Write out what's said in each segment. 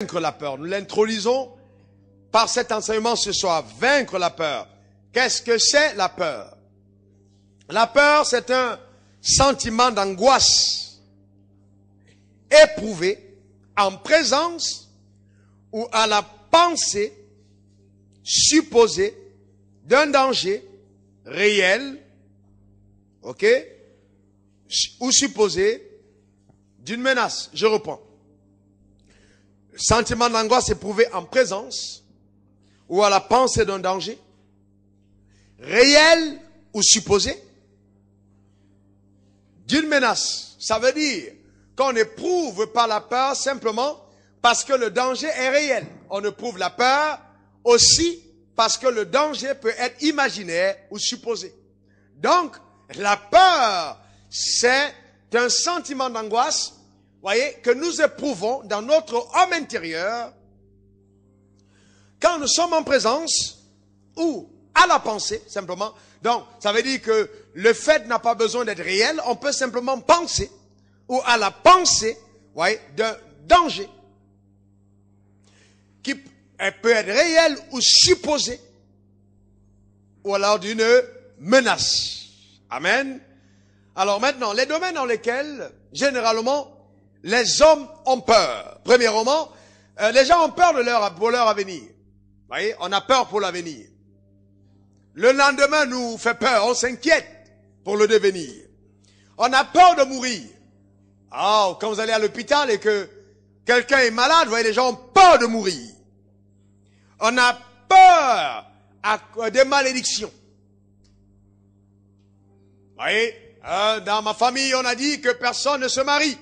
vaincre la peur. Nous l'introduisons par cet enseignement ce soir. Vaincre la peur. Qu'est-ce que c'est la peur? La peur, c'est un sentiment d'angoisse éprouvé en présence ou à la pensée supposée d'un danger réel, ok, ou supposé d'une menace. Je reprends. Sentiment d'angoisse éprouvé en présence ou à la pensée d'un danger réel ou supposé d'une menace. Ça veut dire qu'on n'éprouve pas la peur simplement parce que le danger est réel. On éprouve la peur aussi parce que le danger peut être imaginaire ou supposé. Donc, la peur, c'est un sentiment d'angoisse, voyez, que nous éprouvons dans notre homme intérieur quand nous sommes en présence ou à la pensée, simplement. Donc, ça veut dire que le fait n'a pas besoin d'être réel, on peut simplement penser ou à la pensée, voyez, d'un danger qui peut être réel ou supposé ou alors d'une menace. Amen. Alors maintenant, les domaines dans lesquels, généralement, les hommes ont peur. Premièrement, les gens ont peur pour leur avenir. Vous voyez, on a peur pour l'avenir. Le lendemain nous fait peur, on s'inquiète pour le devenir. On a peur de mourir. Ah, quand vous allez à l'hôpital et que quelqu'un est malade, vous voyez, les gens ont peur de mourir. On a peur des malédictions. Vous voyez, dans ma famille, on a dit que personne ne se marie.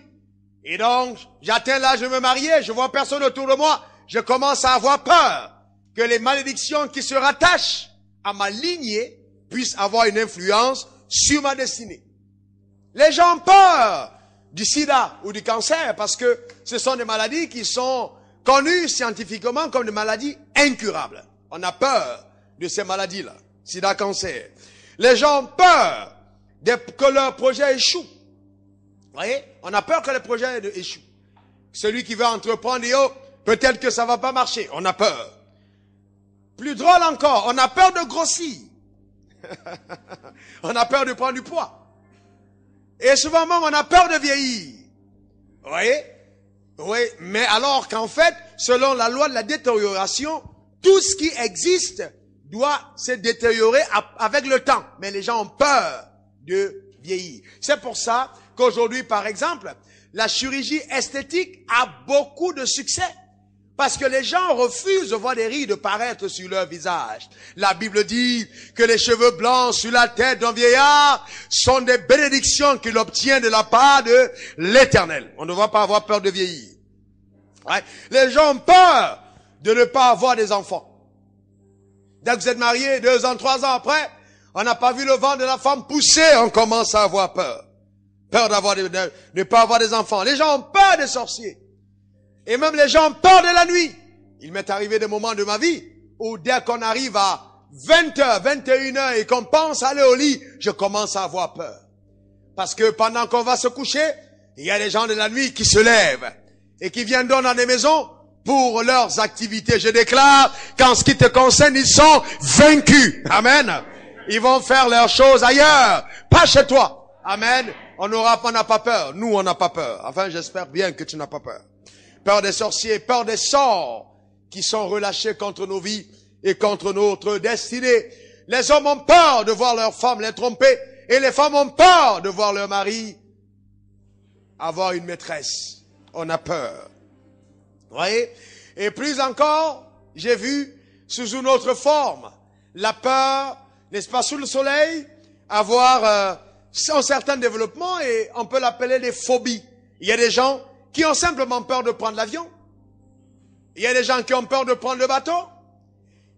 Et donc, j'atteins l'âge de me marier, je vois personne autour de moi, je commence à avoir peur que les malédictions qui se rattachent à ma lignée puissent avoir une influence sur ma destinée. Les gens ont peur du sida ou du cancer parce que ce sont des maladies qui sont connues scientifiquement comme des maladies incurables. On a peur de ces maladies-là, sida, cancer. Les gens ont peur que leur projet échoue. Vous voyez, on a peur que le projet échoue. Celui qui veut entreprendre dit, oh, peut-être que ça va pas marcher. On a peur. Plus drôle encore, on a peur de grossir. On a peur de prendre du poids. Et souvent même, on a peur de vieillir. Vous voyez? Oui, mais alors qu'en fait, selon la loi de la détérioration, tout ce qui existe doit se détériorer avec le temps. Mais les gens ont peur de vieillir. C'est pour ça qu'aujourd'hui, par exemple, la chirurgie esthétique a beaucoup de succès. Parce que les gens refusent de voir des rides paraître sur leur visage. La Bible dit que les cheveux blancs sur la tête d'un vieillard sont des bénédictions qu'il obtient de la part de l'Éternel. On ne va pas avoir peur de vieillir. Ouais. Les gens ont peur de ne pas avoir des enfants. Dès que vous êtes marié, 2 ans, 3 ans après, on n'a pas vu le ventre de la femme pousser, on commence à avoir peur. Peur de ne pas avoir des enfants. Les gens ont peur des sorciers. Et même les gens ont peur de la nuit. Il m'est arrivé des moments de ma vie où dès qu'on arrive à 20h, 21h et qu'on pense aller au lit, je commence à avoir peur. Parce que pendant qu'on va se coucher, il y a des gens de la nuit qui se lèvent et qui viennent dans des maisons pour leurs activités. Je déclare qu'en ce qui te concerne, ils sont vaincus. Amen. Ils vont faire leurs choses ailleurs, pas chez toi. Amen. On n'a pas peur. Nous, on n'a pas peur. Enfin, j'espère bien que tu n'as pas peur. Peur des sorciers, peur des sorts qui sont relâchés contre nos vies et contre notre destinée. Les hommes ont peur de voir leurs femmes les tromper et les femmes ont peur de voir leur mari avoir une maîtresse. On a peur. Vous voyez? Et plus encore, j'ai vu sous une autre forme la peur, n'est-ce pas, sous le soleil, avoir un certain développement et on peut l'appeler des phobies. Il y a des gens qui ont simplement peur de prendre l'avion. Il y a des gens qui ont peur de prendre le bateau.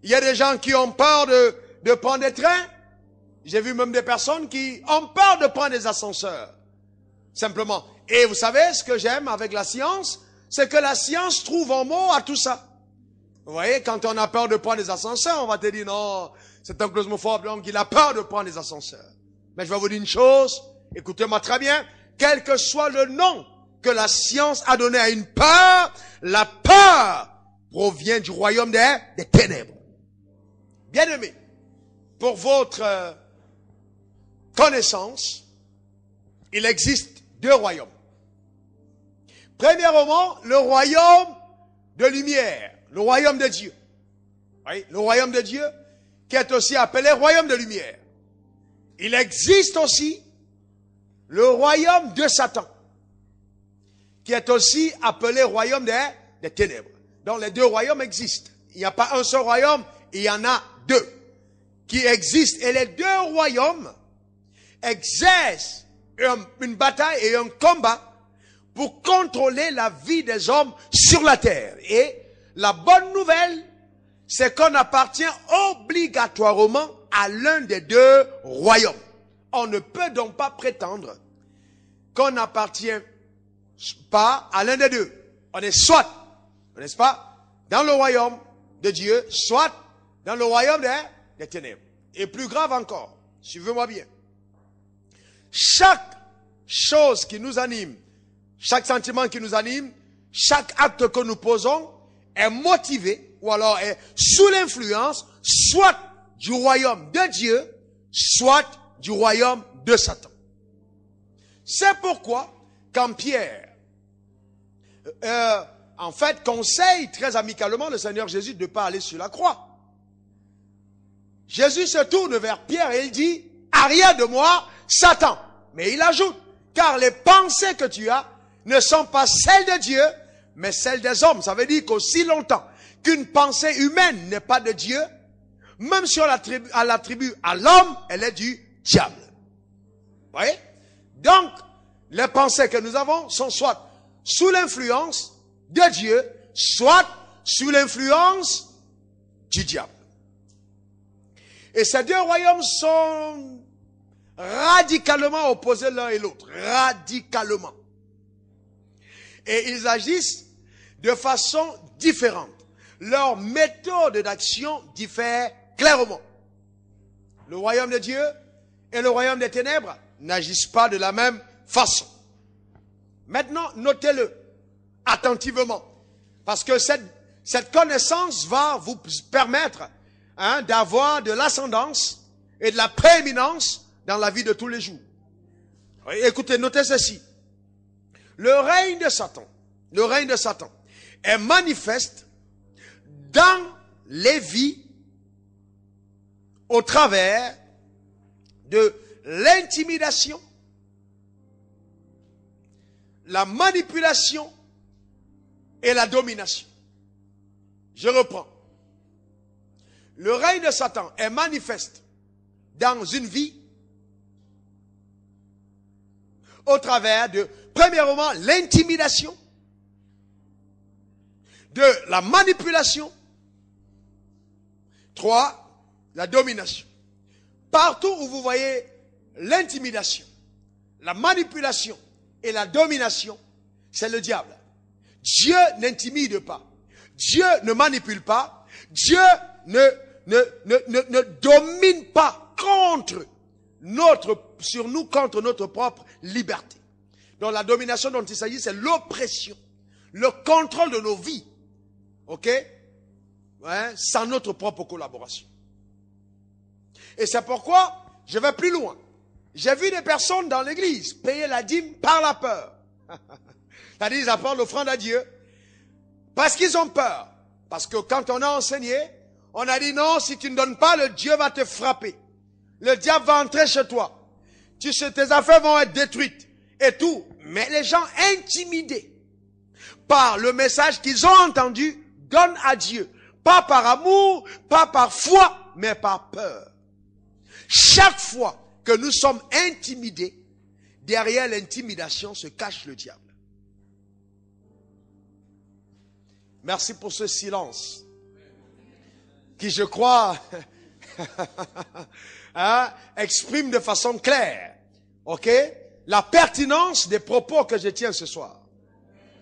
Il y a des gens qui ont peur de prendre des trains. J'ai vu même des personnes qui ont peur de prendre des ascenseurs. Simplement. Et vous savez, ce que j'aime avec la science, c'est que la science trouve un mot à tout ça. Vous voyez, quand on a peur de prendre des ascenseurs, on va te dire non, c'est un cosmophobe, donc il a peur de prendre des ascenseurs. Mais je vais vous dire une chose, écoutez-moi très bien, quel que soit le nom que la science a donné à une peur, la peur provient du royaume des ténèbres. Bien-aimés, pour votre connaissance, il existe deux royaumes. Premièrement, le royaume de lumière, le royaume de Dieu. Oui, le royaume de Dieu, qui est aussi appelé royaume de lumière. Il existe aussi le royaume de Satan, qui est aussi appelé royaume des ténèbres. Donc les deux royaumes existent. Il n'y a pas un seul royaume, il y en a deux qui existent. Et les deux royaumes exercent une bataille et un combat pour contrôler la vie des hommes sur la terre. Et la bonne nouvelle, c'est qu'on appartient obligatoirement à l'un des deux royaumes. On ne peut donc pas prétendre qu'on n'appartient pas à l'un des deux. On est soit, n'est-ce pas, dans le royaume de Dieu, soit dans le royaume des ténèbres. Et plus grave encore, suivez-moi bien. Chaque chose qui nous anime, chaque sentiment qui nous anime, chaque acte que nous posons est motivé ou alors est sous l'influence soit du royaume de Dieu, soit du royaume de Satan. C'est pourquoi quand Pierre en fait conseille très amicalement le Seigneur Jésus de ne pas aller sur la croix, Jésus se tourne vers Pierre et il dit « Arrière de moi, Satan !» Mais il ajoute « Car les pensées que tu as ne sont pas celles de Dieu, mais celles des hommes. » Ça veut dire qu'aussi longtemps qu'une pensée humaine n'est pas de Dieu, même si on l'attribue à l'homme, elle est du diable. Vous voyez? Donc, les pensées que nous avons sont soit sous l'influence de Dieu, soit sous l'influence du diable. Et ces deux royaumes sont radicalement opposés l'un et l'autre. Radicalement. Et ils agissent de façon différente. Leur méthode d'action diffère clairement. Le royaume de Dieu et le royaume des ténèbres n'agissent pas de la même façon. Maintenant, notez-le attentivement. Parce que cette connaissance va vous permettre d'avoir de l'ascendance et de la prééminence dans la vie de tous les jours. Écoutez, notez ceci. Le règne de Satan est manifeste dans les vies au travers de l'intimidation, la manipulation et la domination. Je reprends. Le règne de Satan est manifeste dans une vie au travers de, premièrement, l'intimidation, de la manipulation, 3, la domination. Partout où vous voyez l'intimidation, la manipulation et la domination, c'est le diable. Dieu n'intimide pas. Dieu ne manipule pas. Dieu ne domine pas sur nous contre notre propre liberté. Donc la domination dont il s'agit, c'est l'oppression, le contrôle de nos vies. Ok? Ouais, sans notre propre collaboration. Et c'est pourquoi je vais plus loin. J'ai vu des personnes dans l'église payer la dîme par la peur. C'est-à-dire ils apportent l'offrande à Dieu parce qu'ils ont peur. Parce que quand on a enseigné, on a dit non, si tu ne donnes pas, le Dieu va te frapper. Le diable va entrer chez toi. Tes affaires vont être détruites et tout. Mais les gens intimidés par le message qu'ils ont entendu donnent à Dieu. Pas par amour, pas par foi, mais par peur. Chaque fois que nous sommes intimidés, derrière l'intimidation se cache le diable. Merci pour ce silence qui, je crois, exprime de façon claire, ok, la pertinence des propos que je tiens ce soir.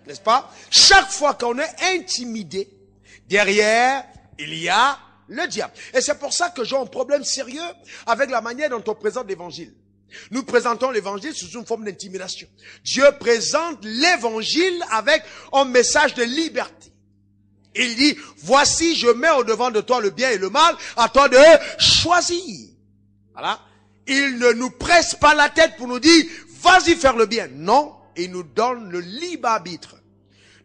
N'est-ce pas? Chaque fois qu'on est intimidé, derrière, il y a le diable. Et c'est pour ça que j'ai un problème sérieux avec la manière dont on présente l'évangile. Nous présentons l'évangile sous une forme d'intimidation. Dieu présente l'évangile avec un message de liberté. Il dit, voici, je mets au devant de toi le bien et le mal, à toi de choisir. Voilà. Il ne nous presse pas la tête pour nous dire, vas-y faire le bien. Non, il nous donne le libre arbitre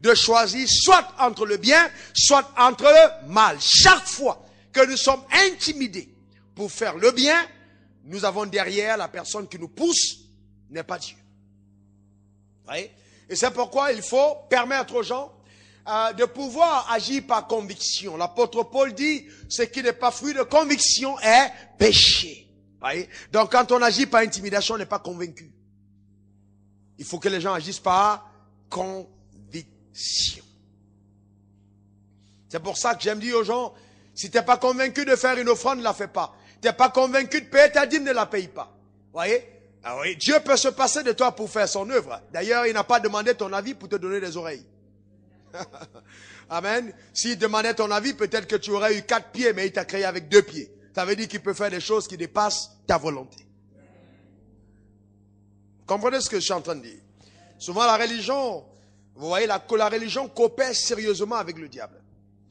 de choisir soit entre le bien, soit entre le mal. Chaque fois que nous sommes intimidés pour faire le bien, nous avons derrière la personne qui nous pousse, n'est pas Dieu. Oui? Et c'est pourquoi il faut permettre aux gens de pouvoir agir par conviction. L'apôtre Paul dit, ce qui n'est pas fruit de conviction est péché. Oui? Donc quand on agit par intimidation, on n'est pas convaincu. Il faut que les gens agissent par conviction. C'est pour ça que j'aime dire aux gens, si tu n'es pas convaincu de faire une offrande, ne la fais pas. Tu n'es pas convaincu de payer ta dîme, ne la paye pas. Voyez? Ah oui, Dieu peut se passer de toi pour faire son œuvre. D'ailleurs, il n'a pas demandé ton avis pour te donner des oreilles. Amen. S'il demandait ton avis, peut-être que tu aurais eu 4 pieds, mais il t'a créé avec 2 pieds. Ça veut dire qu'il peut faire des choses qui dépassent ta volonté. Comprenez ce que je suis en train de dire? Souvent, la religion, vous voyez, la religion coopère sérieusement avec le diable.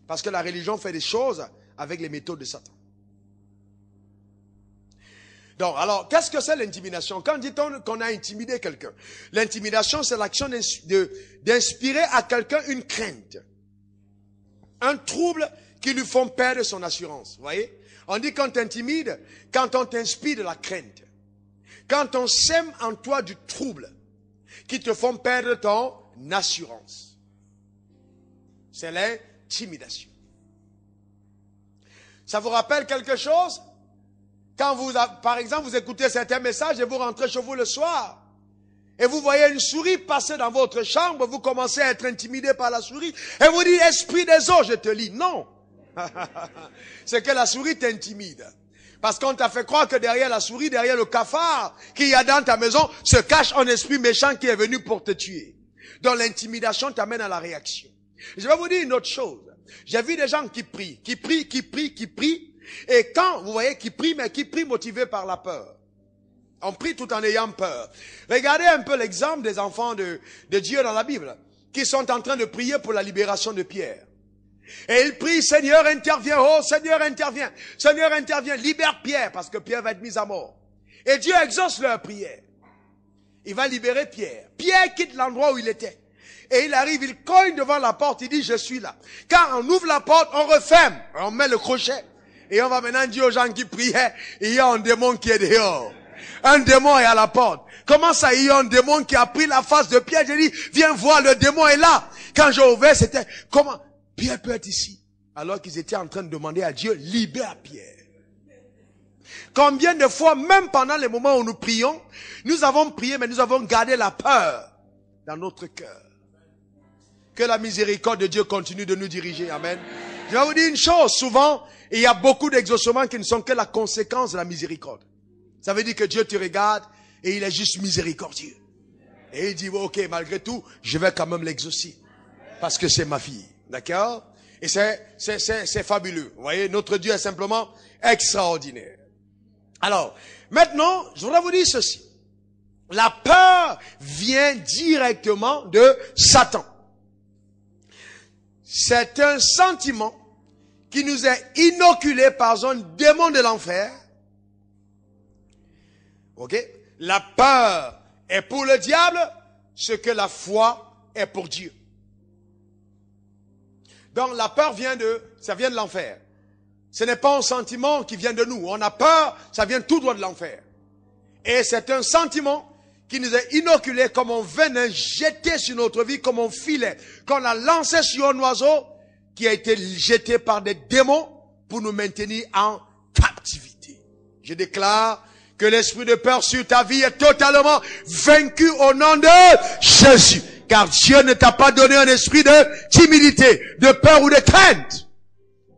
Parce que la religion fait des choses avec les méthodes de Satan. Donc, alors, qu'est-ce que c'est l'intimidation? Quand dit-on qu'on a intimidé quelqu'un? L'intimidation, c'est l'action d'inspirer à quelqu'un une crainte. Un trouble qui lui font perdre son assurance. Vous voyez? On dit qu'on t'intimide quand on t'inspire de la crainte. Quand on sème en toi du trouble qui te font perdre ton assurance. C'est l'intimidation. Ça vous rappelle quelque chose? Quand vous, par exemple, vous écoutez certains messages et vous rentrez chez vous le soir et vous voyez une souris passer dans votre chambre, vous commencez à être intimidé par la souris et vous dites, esprit des eaux, je te lis. Non. C'est que la souris t'intimide. Parce qu'on t'a fait croire que derrière la souris, derrière le cafard qu'il y a dans ta maison, se cache un esprit méchant qui est venu pour te tuer. Donc l'intimidation t'amène à la réaction. Je vais vous dire une autre chose. J'ai vu des gens qui prient. Et quand, vous voyez, qui prient, mais qui prient motivés par la peur. On prie tout en ayant peur. Regardez un peu l'exemple des enfants de Dieu dans la Bible, qui sont en train de prier pour la libération de Pierre. Et ils prient, Seigneur, interviens, oh Seigneur, interviens. Seigneur, interviens, libère Pierre, parce que Pierre va être mis à mort. Et Dieu exauce leur prière. Il va libérer Pierre. Pierre quitte l'endroit où il était. Et il arrive, il cogne devant la porte, il dit, je suis là. Quand on ouvre la porte, on referme, on met le crochet. Et on va maintenant dire aux gens qui priaient, il y a un démon qui est dehors. Un démon est à la porte. Comment ça, il y a un démon qui a pris la face de Pierre? J'ai dit, viens voir, le démon est là. Quand j'ai ouvert, c'était, comment Pierre peut être ici? Alors qu'ils étaient en train de demander à Dieu, libère Pierre. Combien de fois, même pendant les moments où nous prions, nous avons prié, mais nous avons gardé la peur dans notre cœur. Que la miséricorde de Dieu continue de nous diriger. Amen. Je vais vous dire une chose, souvent, il y a beaucoup d'exaucements qui ne sont que la conséquence de la miséricorde. Ça veut dire que Dieu te regarde et il est juste miséricordieux. Et il dit, ok, malgré tout, je vais quand même l'exaucer. Parce que c'est ma fille. D'accord? Et c'est fabuleux. Vous voyez, notre Dieu est simplement extraordinaire. Alors, maintenant, je voudrais vous dire ceci. La peur vient directement de Satan. C'est un sentiment qui nous est inoculé par un démon de l'enfer. Ok? La peur est pour le diable ce que la foi est pour Dieu. Donc la peur ça vient de l'enfer. Ce n'est pas un sentiment qui vient de nous. On a peur, ça vient tout droit de l'enfer. Et c'est un sentiment qui nous est inoculé comme un venin jeté sur notre vie, comme un filet qu'on a lancé sur un oiseau qui a été jeté par des démons pour nous maintenir en captivité. Je déclare que l'esprit de peur sur ta vie est totalement vaincu au nom de Jésus. Car Dieu ne t'a pas donné un esprit de timidité, de peur ou de crainte,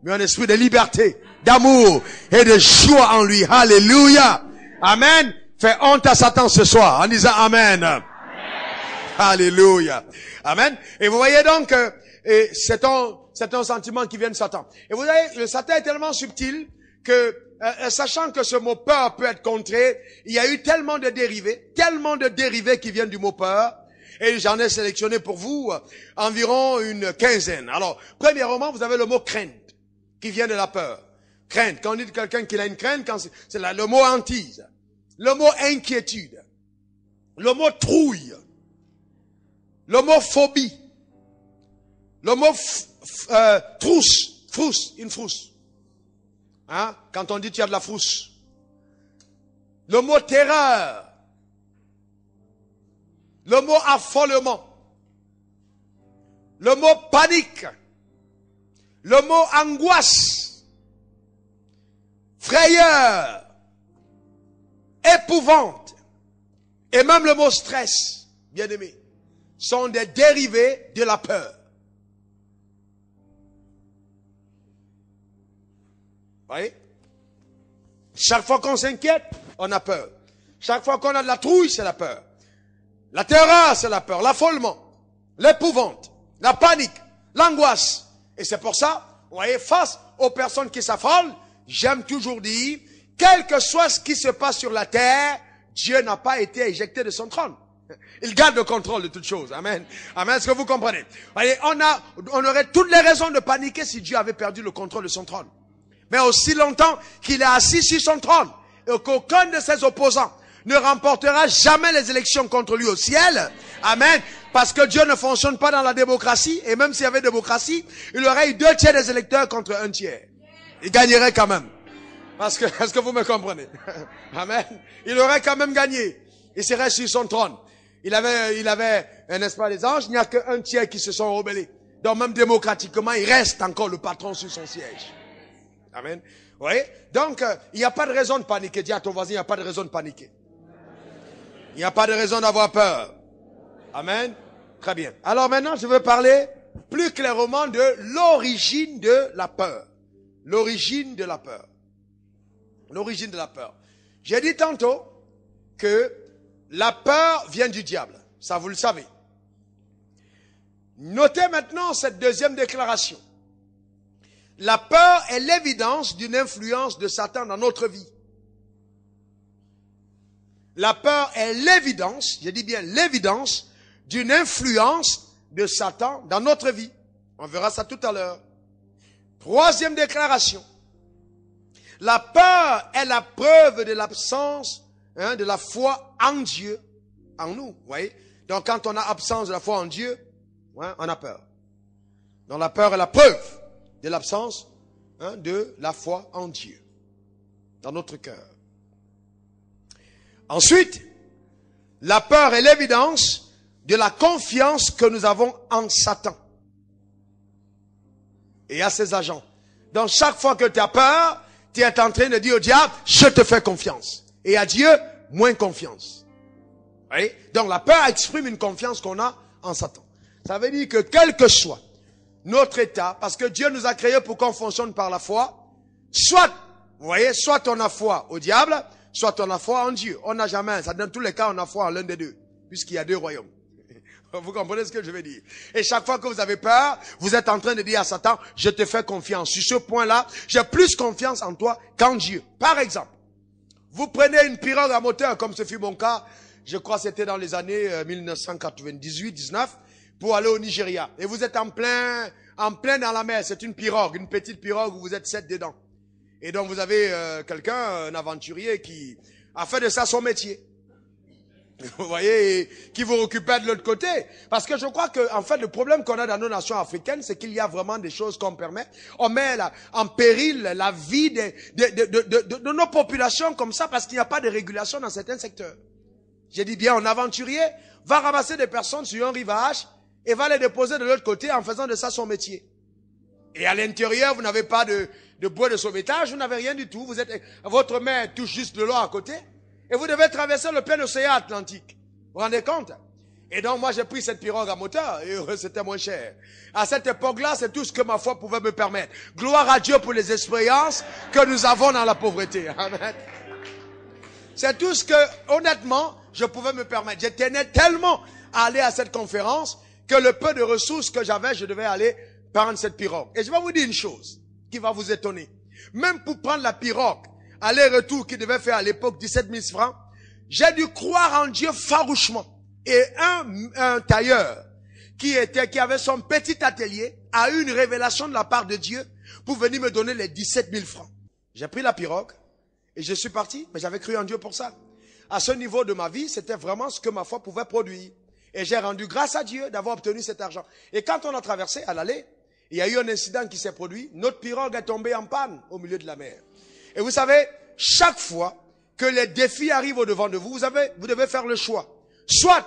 mais un esprit de liberté, d'amour et de joie en lui. Alléluia. Amen. Fais honte à Satan ce soir en disant Amen. Amen. Alléluia. Amen. Et vous voyez donc, c'est un sentiment qui vient de Satan. Et vous voyez, le Satan est tellement subtil que, sachant que ce mot peur peut être contré, il y a eu tellement de dérivés qui viennent du mot peur, et j'en ai sélectionné pour vous environ une quinzaine. Alors, premièrement, vous avez le mot crainte, qui vient de la peur. Crainte, quand on dit de quelqu'un qu'il a une crainte, c'est le mot hantise, le mot inquiétude, le mot trouille, le mot phobie, le mot frousse, une frousse. Hein? Quand on dit tu as de la frousse. Le mot terreur. Le mot affolement. Le mot panique. Le mot angoisse. Frayeur. Épouvante. Et même le mot stress, bien aimé, sont des dérivés de la peur. Vous voyez? Chaque fois qu'on s'inquiète, on a peur. Chaque fois qu'on a de la trouille, c'est la peur. La terreur, c'est la peur. L'affolement, l'épouvante, la panique, l'angoisse. Et c'est pour ça, vous voyez, face aux personnes qui s'affolent, j'aime toujours dire, quel que soit ce qui se passe sur la terre, Dieu n'a pas été éjecté de son trône. Il garde le contrôle de toutes choses. Amen. Amen. Est-ce que vous comprenez? Vous voyez, on aurait toutes les raisons de paniquer si Dieu avait perdu le contrôle de son trône. Mais aussi longtemps qu'il est assis sur son trône et qu'aucun de ses opposants ne remportera jamais les élections contre lui au ciel. Amen. Parce que Dieu ne fonctionne pas dans la démocratie. Et même s'il y avait démocratie, il aurait eu 2 tiers des électeurs contre 1 tiers. Il gagnerait quand même. Parce que, est-ce que vous me comprenez? Amen. Il aurait quand même gagné. Il serait sur son trône. Il avait, n'est-ce pas, les anges, il n'y a que 1 tiers qui se sont rebellés. Donc même démocratiquement, il reste encore le patron sur son siège. Amen. Vous voyez? Donc, il n'y a pas de raison de paniquer. Dis à ton voisin, il n'y a pas de raison de paniquer. Il n'y a pas de raison d'avoir peur. Amen. Très bien. Alors maintenant, je veux parler plus clairement de l'origine de la peur. L'origine de la peur. L'origine de la peur. J'ai dit tantôt que la peur vient du diable. Ça, vous le savez. Notez maintenant cette deuxième déclaration. La peur est l'évidence d'une influence de Satan dans notre vie. La peur est l'évidence, je dis bien l'évidence, d'une influence de Satan dans notre vie. On verra ça tout à l'heure. Troisième déclaration. La peur est la preuve de l'absence de la foi en Dieu, en nous. Vous voyez? Donc quand on a absence de la foi en Dieu, on a peur. Donc la peur est la preuve de l'absence de la foi en Dieu dans notre cœur. Ensuite, la peur est l'évidence de la confiance que nous avons en Satan et à ses agents. Donc chaque fois que tu as peur, tu es en train de dire au diable, je te fais confiance. Et à Dieu, moins confiance. Oui? Donc la peur exprime une confiance qu'on a en Satan. Ça veut dire que quel que soit notre état, parce que Dieu nous a créés pour qu'on fonctionne par la foi, soit, vous voyez, soit on a foi au diable, soit on a foi en Dieu. On n'a jamais, ça dans tous les cas, on a foi en l'un des deux, puisqu'il y a 2 royaumes. Vous comprenez ce que je veux dire? Et chaque fois que vous avez peur, vous êtes en train de dire à Satan, je te fais confiance. Sur ce point-là, j'ai plus confiance en toi qu'en Dieu. Par exemple, vous prenez une pirogue à moteur, comme ce fut mon cas, je crois que c'était dans les années 1998-19, pour aller au Nigeria. Et vous êtes en plein dans la mer. C'est une pirogue, une petite pirogue où vous êtes 7 dedans. Et donc vous avez quelqu'un, un aventurier qui a fait de ça son métier. Vous voyez, qui vous récupère de l'autre côté. Parce que je crois que, en fait, le problème qu'on a dans nos nations africaines, c'est qu'il y a vraiment des choses qu'on permet. On met en péril la vie de nos populations comme ça parce qu'il n'y a pas de régulation dans certains secteurs. J'ai dit bien, un aventurier va ramasser des personnes sur un rivage et va les déposer de l'autre côté en faisant de ça son métier. Et à l'intérieur, vous n'avez pas de bois de sauvetage, vous n'avez rien du tout. Votre main touche juste de l'eau à côté. Et vous devez traverser le plein océan Atlantique. Vous vous rendez compte? Et donc, moi, j'ai pris cette pirogue à moteur et c'était moins cher. À cette époque-là, c'est tout ce que ma foi pouvait me permettre. Gloire à Dieu pour les expériences que nous avons dans la pauvreté. Amen. C'est tout ce que, honnêtement, je pouvais me permettre. Je tenais tellement à aller à cette conférence que le peu de ressources que j'avais, je devais aller prendre cette pirogue. Et je vais vous dire une chose qui va vous étonner. Même pour prendre la pirogue, aller-retour qui devait faire à l'époque 17 000 francs, j'ai dû croire en Dieu farouchement. Et un tailleur qui avait son petit atelier a eu une révélation de la part de Dieu pour venir me donner les 17 000 francs. J'ai pris la pirogue et je suis parti, mais j'avais cru en Dieu pour ça. À ce niveau de ma vie, c'était vraiment ce que ma foi pouvait produire. Et j'ai rendu grâce à Dieu d'avoir obtenu cet argent. Et quand on a traversé à l'aller, il y a eu un incident qui s'est produit. Notre pirogue est tombée en panne au milieu de la mer. Et vous savez, chaque fois que les défis arrivent au-devant de vous, vous devez faire le choix. Soit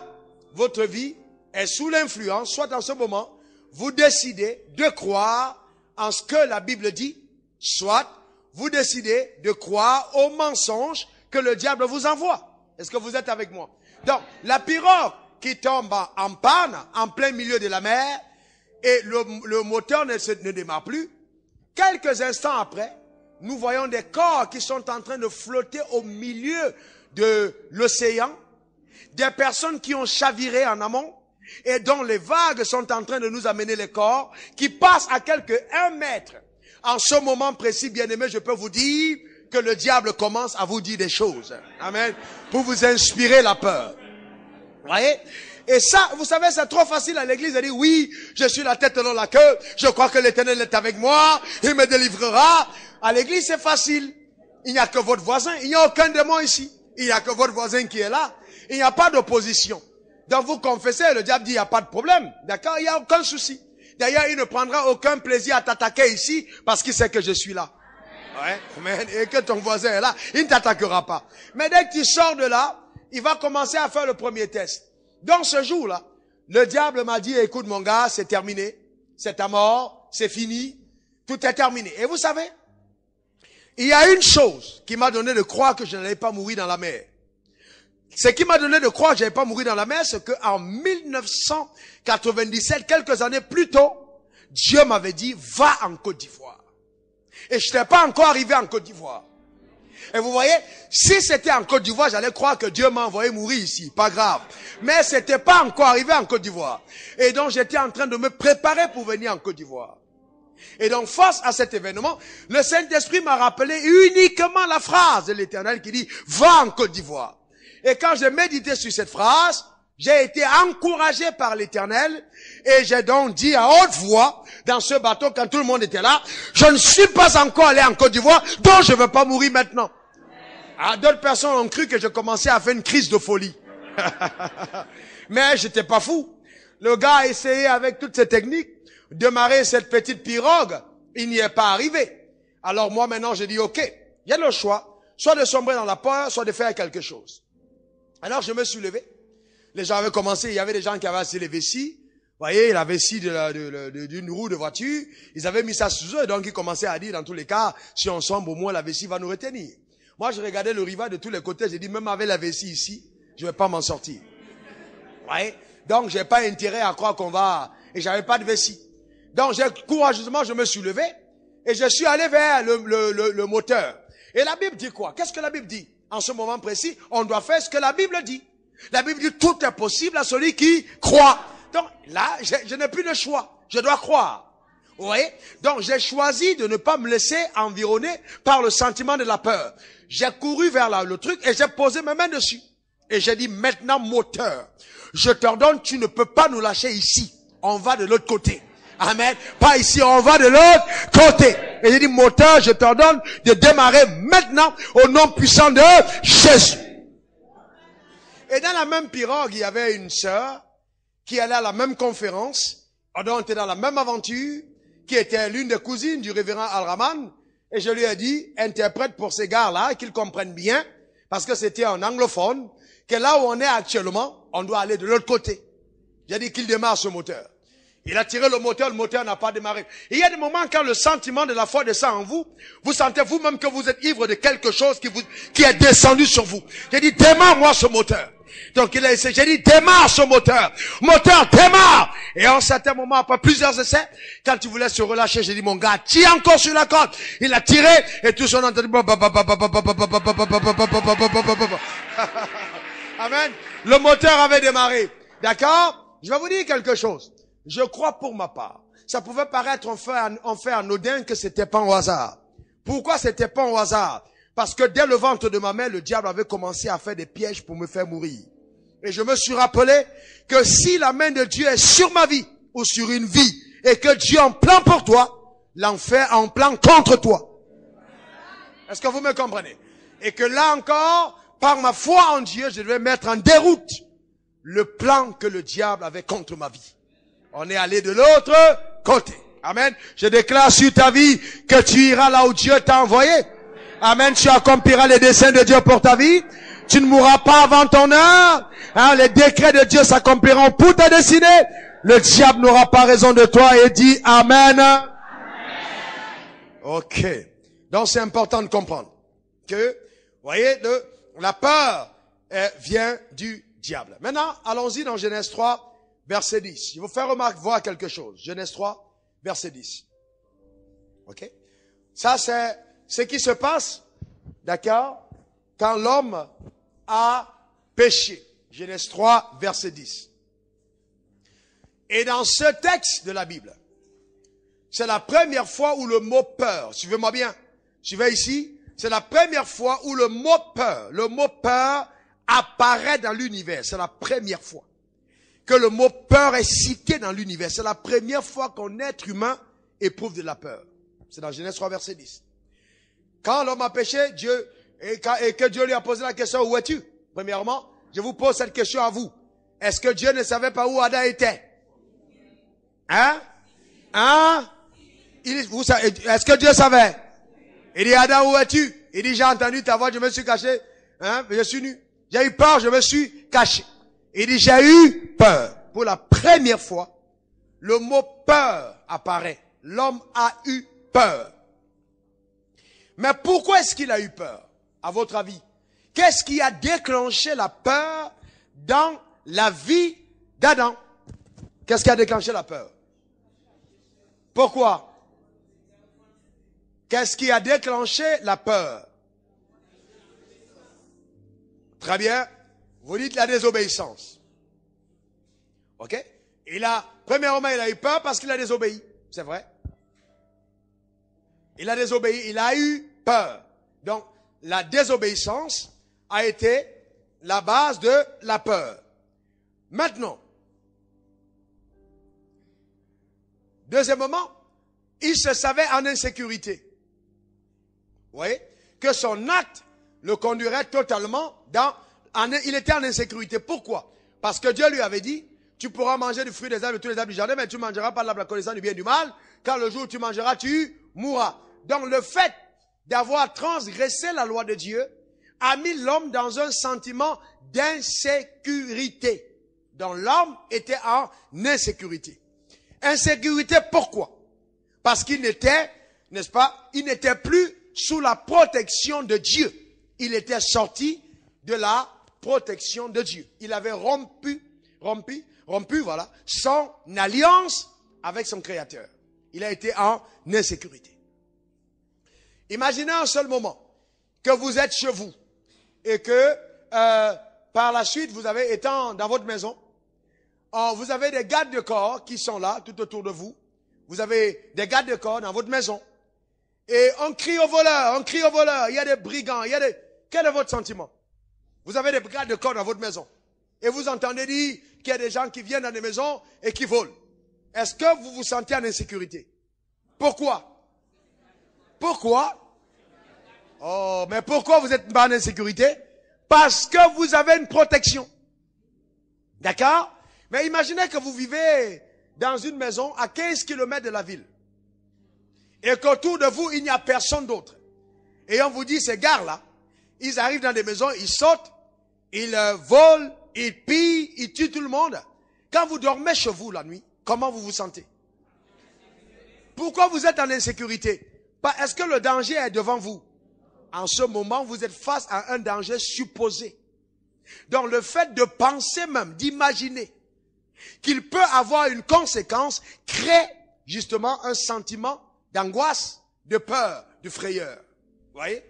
votre vie est sous l'influence, soit en ce moment, vous décidez de croire en ce que la Bible dit, soit vous décidez de croire aux mensonges que le diable vous envoie. Est-ce que vous êtes avec moi? Donc, la pirogue qui tombe en panne, en plein milieu de la mer, et le moteur ne démarre plus, quelques instants après, nous voyons des corps qui sont en train de flotter au milieu de l'océan, des personnes qui ont chaviré en amont, et dont les vagues sont en train de nous amener les corps, qui passent à quelques 1 mètre. En ce moment précis, bien-aimé, je peux vous dire que le diable commence à vous dire des choses. Amen. Pour vous inspirer la peur. Vous voyez? Et ça, vous savez, c'est trop facile à l'église de dire, oui, je suis la tête dans la queue, je crois que l'Éternel est avec moi, il me délivrera. À l'église, c'est facile. Il n'y a que votre voisin, il n'y a aucun démon ici. Il n'y a que votre voisin qui est là. Il n'y a pas d'opposition. Donc vous confessez, le diable dit, il n'y a pas de problème. D'accord? Il n'y a aucun souci. D'ailleurs, il ne prendra aucun plaisir à t'attaquer ici, parce qu'il sait que je suis là. Ouais, et que ton voisin est là, il ne t'attaquera pas. Mais dès que tu sors de là, il va commencer à faire le premier test. Dans ce jour-là, le diable m'a dit, écoute mon gars, c'est terminé, c'est ta mort, c'est fini, tout est terminé. Et vous savez, il y a une chose qui m'a donné de croire que je n'allais pas mourir dans la mer. Ce qui m'a donné de croire que je n'allais pas mourir dans la mer, c'est qu'en 1997, quelques années plus tôt, Dieu m'avait dit, va en Côte d'Ivoire. Et je n'étais pas encore arrivé en Côte d'Ivoire. Et vous voyez, si c'était en Côte d'Ivoire, j'allais croire que Dieu m'a envoyé mourir ici. Pas grave. Mais c'était pas encore arrivé en Côte d'Ivoire. Et donc, j'étais en train de me préparer pour venir en Côte d'Ivoire. Et donc, face à cet événement, le Saint-Esprit m'a rappelé uniquement la phrase de l'Éternel qui dit, va en Côte d'Ivoire. Et quand j'ai médité sur cette phrase, j'ai été encouragé par l'Éternel et j'ai donc dit à haute voix dans ce bateau quand tout le monde était là, je ne suis pas encore allé en Côte d'Ivoire, donc je ne veux pas mourir maintenant. Ah, d'autres personnes ont cru que je commençais à faire une crise de folie. Mais j'étais pas fou. Le gars a essayé avec toutes ses techniques de démarrer cette petite pirogue, il n'y est pas arrivé. Alors moi maintenant je dis ok, il y a le choix, soit de sombrer dans la peur, soit de faire quelque chose. Alors je me suis levé. Les gens avaient commencé, il y avait des gens qui avaient assis les vessies. Vous voyez, la vessie d'une roue de voiture. Ils avaient mis ça sous eux, donc ils commençaient à dire, dans tous les cas, si on sombre, au moins la vessie va nous retenir. Moi, je regardais le rivage de tous les côtés, j'ai dit, même avec la vessie ici, je vais pas m'en sortir. Vous voyez? Donc, j'ai pas intérêt à croire qu'on va, et j'avais pas de vessie. Donc, courageusement, je me suis levé, et je suis allé vers le moteur. Et la Bible dit quoi? Qu'est-ce que la Bible dit? En ce moment précis, on doit faire ce que la Bible dit. La Bible dit tout est possible à celui qui croit. Donc là, je n'ai plus de choix. Je dois croire. Vous voyez? Donc j'ai choisi de ne pas me laisser environner par le sentiment de la peur. J'ai couru vers le truc et j'ai posé mes mains dessus. Et j'ai dit maintenant moteur, je t'ordonne, tu ne peux pas nous lâcher ici. On va de l'autre côté. Amen. Pas ici, on va de l'autre côté. Et j'ai dit moteur, je t'ordonne de démarrer maintenant au nom puissant de Jésus. Et dans la même pirogue, il y avait une sœur qui allait à la même conférence, donc on était dans la même aventure, qui était l'une des cousines du révérend Al-Rahman, et je lui ai dit, interprète pour ces gars-là, qu'ils comprennent bien, parce que c'était un anglophone, que là où on est actuellement, on doit aller de l'autre côté. J'ai dit qu'il démarre ce moteur. Il a tiré le moteur n'a pas démarré. Et il y a des moments quand le sentiment de la foi descend en vous, vous sentez vous-même que vous êtes ivre de quelque chose qui est descendu sur vous. J'ai dit, démarre-moi ce moteur. Donc il a essayé, j'ai dit, démarre ce moteur. Moteur, démarre. Et à un certain moment, après plusieurs essais, quand il voulait se relâcher, j'ai dit, mon gars, tire encore sur la corde. Il a tiré, et tout son entendu. Amen. Le moteur avait démarré. D'accord? Je vais vous dire quelque chose. Je crois pour ma part. Ça pouvait paraître en fait anodin que c'était pas au hasard. Pourquoi c'était pas au hasard? Parce que dès le ventre de ma mère, le diable avait commencé à faire des pièges pour me faire mourir. Et je me suis rappelé que si la main de Dieu est sur ma vie ou sur une vie et que Dieu en plan pour toi, l'enfer en plan contre toi. Est-ce que vous me comprenez? Et que là encore, par ma foi en Dieu, je devais mettre en déroute le plan que le diable avait contre ma vie. On est allé de l'autre côté. Amen. Je déclare sur ta vie que tu iras là où Dieu t'a envoyé. Amen. Tu accompliras les desseins de Dieu pour ta vie. Tu ne mourras pas avant ton heure. Hein, les décrets de Dieu s'accompliront pour ta destinée. Le diable n'aura pas raison de toi et dit Amen. Amen. Ok. Donc c'est important de comprendre que, vous voyez, la peur vient du diable. Maintenant, allons-y dans Genèse 3, verset 10. Je vais vous faire voir quelque chose. Genèse 3, verset 10. Ok? Ça, c'est ce qui se passe, d'accord, quand l'homme a péché. Genèse 3, verset 10. Et dans ce texte de la Bible, c'est la première fois où le mot peur, suivez-moi bien, suivez ici, c'est la première fois où le mot peur apparaît dans l'univers. C'est la première fois que le mot peur est cité dans l'univers. C'est la première fois qu'un être humain éprouve de la peur. C'est dans Genèse 3, verset 10. Quand l'homme a péché, et que Dieu lui a posé la question, où es-tu? Premièrement, je vous pose cette question à vous. Est-ce que Dieu ne savait pas où Adam était? Hein? Est-ce que Dieu savait? Il dit, Adam, où es-tu? Il dit, j'ai entendu ta voix, je me suis caché. Hein? Je suis nu. J'ai eu peur, je me suis caché. Il dit, j'ai eu peur. Pour la première fois, le mot peur apparaît. L'homme a eu peur. Mais pourquoi est-ce qu'il a eu peur, à votre avis? Qu'est-ce qui a déclenché la peur dans la vie d'Adam? Qu'est-ce qui a déclenché la peur? Pourquoi? Qu'est-ce qui a déclenché la peur? Très bien. Vous dites la désobéissance. Ok? Premièrement, il a eu peur parce qu'il a désobéi. C'est vrai. Il a désobéi, il a eu peur. Donc, la désobéissance a été la base de la peur. Maintenant, deuxièmement, il se savait en insécurité. Vous voyez? Que son acte le conduirait totalement il était en insécurité. Pourquoi? Parce que Dieu lui avait dit, tu pourras manger du fruit des arbres et tous les arbres du jardin, mais tu ne mangeras pas de la connaissance du bien et du mal, car le jour où tu mangeras, tu mourras. Donc le fait d'avoir transgressé la loi de Dieu a mis l'homme dans un sentiment d'insécurité. Donc l'homme était en insécurité. Insécurité pourquoi? Parce qu'il n'était, n'est-ce pas, il n'était plus sous la protection de Dieu. Il était sorti de la protection de Dieu. Il avait rompu, voilà, son alliance avec son Créateur. Il a été en insécurité. Imaginez un seul moment que vous êtes chez vous et que par la suite, vous avez, étant dans votre maison, vous avez des gardes de corps qui sont là tout autour de vous. Vous avez des gardes de corps dans votre maison. Et on crie au voleur, il y a des brigands, Quel est votre sentiment? Vous avez des gardes de corps dans votre maison. Et vous entendez dire qu'il y a des gens qui viennent dans des maisons et qui volent. Est-ce que vous vous sentez en insécurité? Pourquoi? Oh, mais pourquoi vous êtes pas en insécurité? Parce que vous avez une protection. D'accord? Mais imaginez que vous vivez dans une maison à 15 km de la ville. Et qu'autour de vous, il n'y a personne d'autre. Et on vous dit, ces gars-là, ils arrivent dans des maisons, ils sautent, ils volent, ils pillent, ils tuent tout le monde. Quand vous dormez chez vous la nuit, comment vous vous sentez? Pourquoi vous êtes en insécurité? Est-ce que le danger est devant vous? En ce moment, vous êtes face à un danger supposé. Donc le fait de penser même, d'imaginer qu'il peut avoir une conséquence, crée justement un sentiment d'angoisse, de peur, de frayeur. Vous voyez?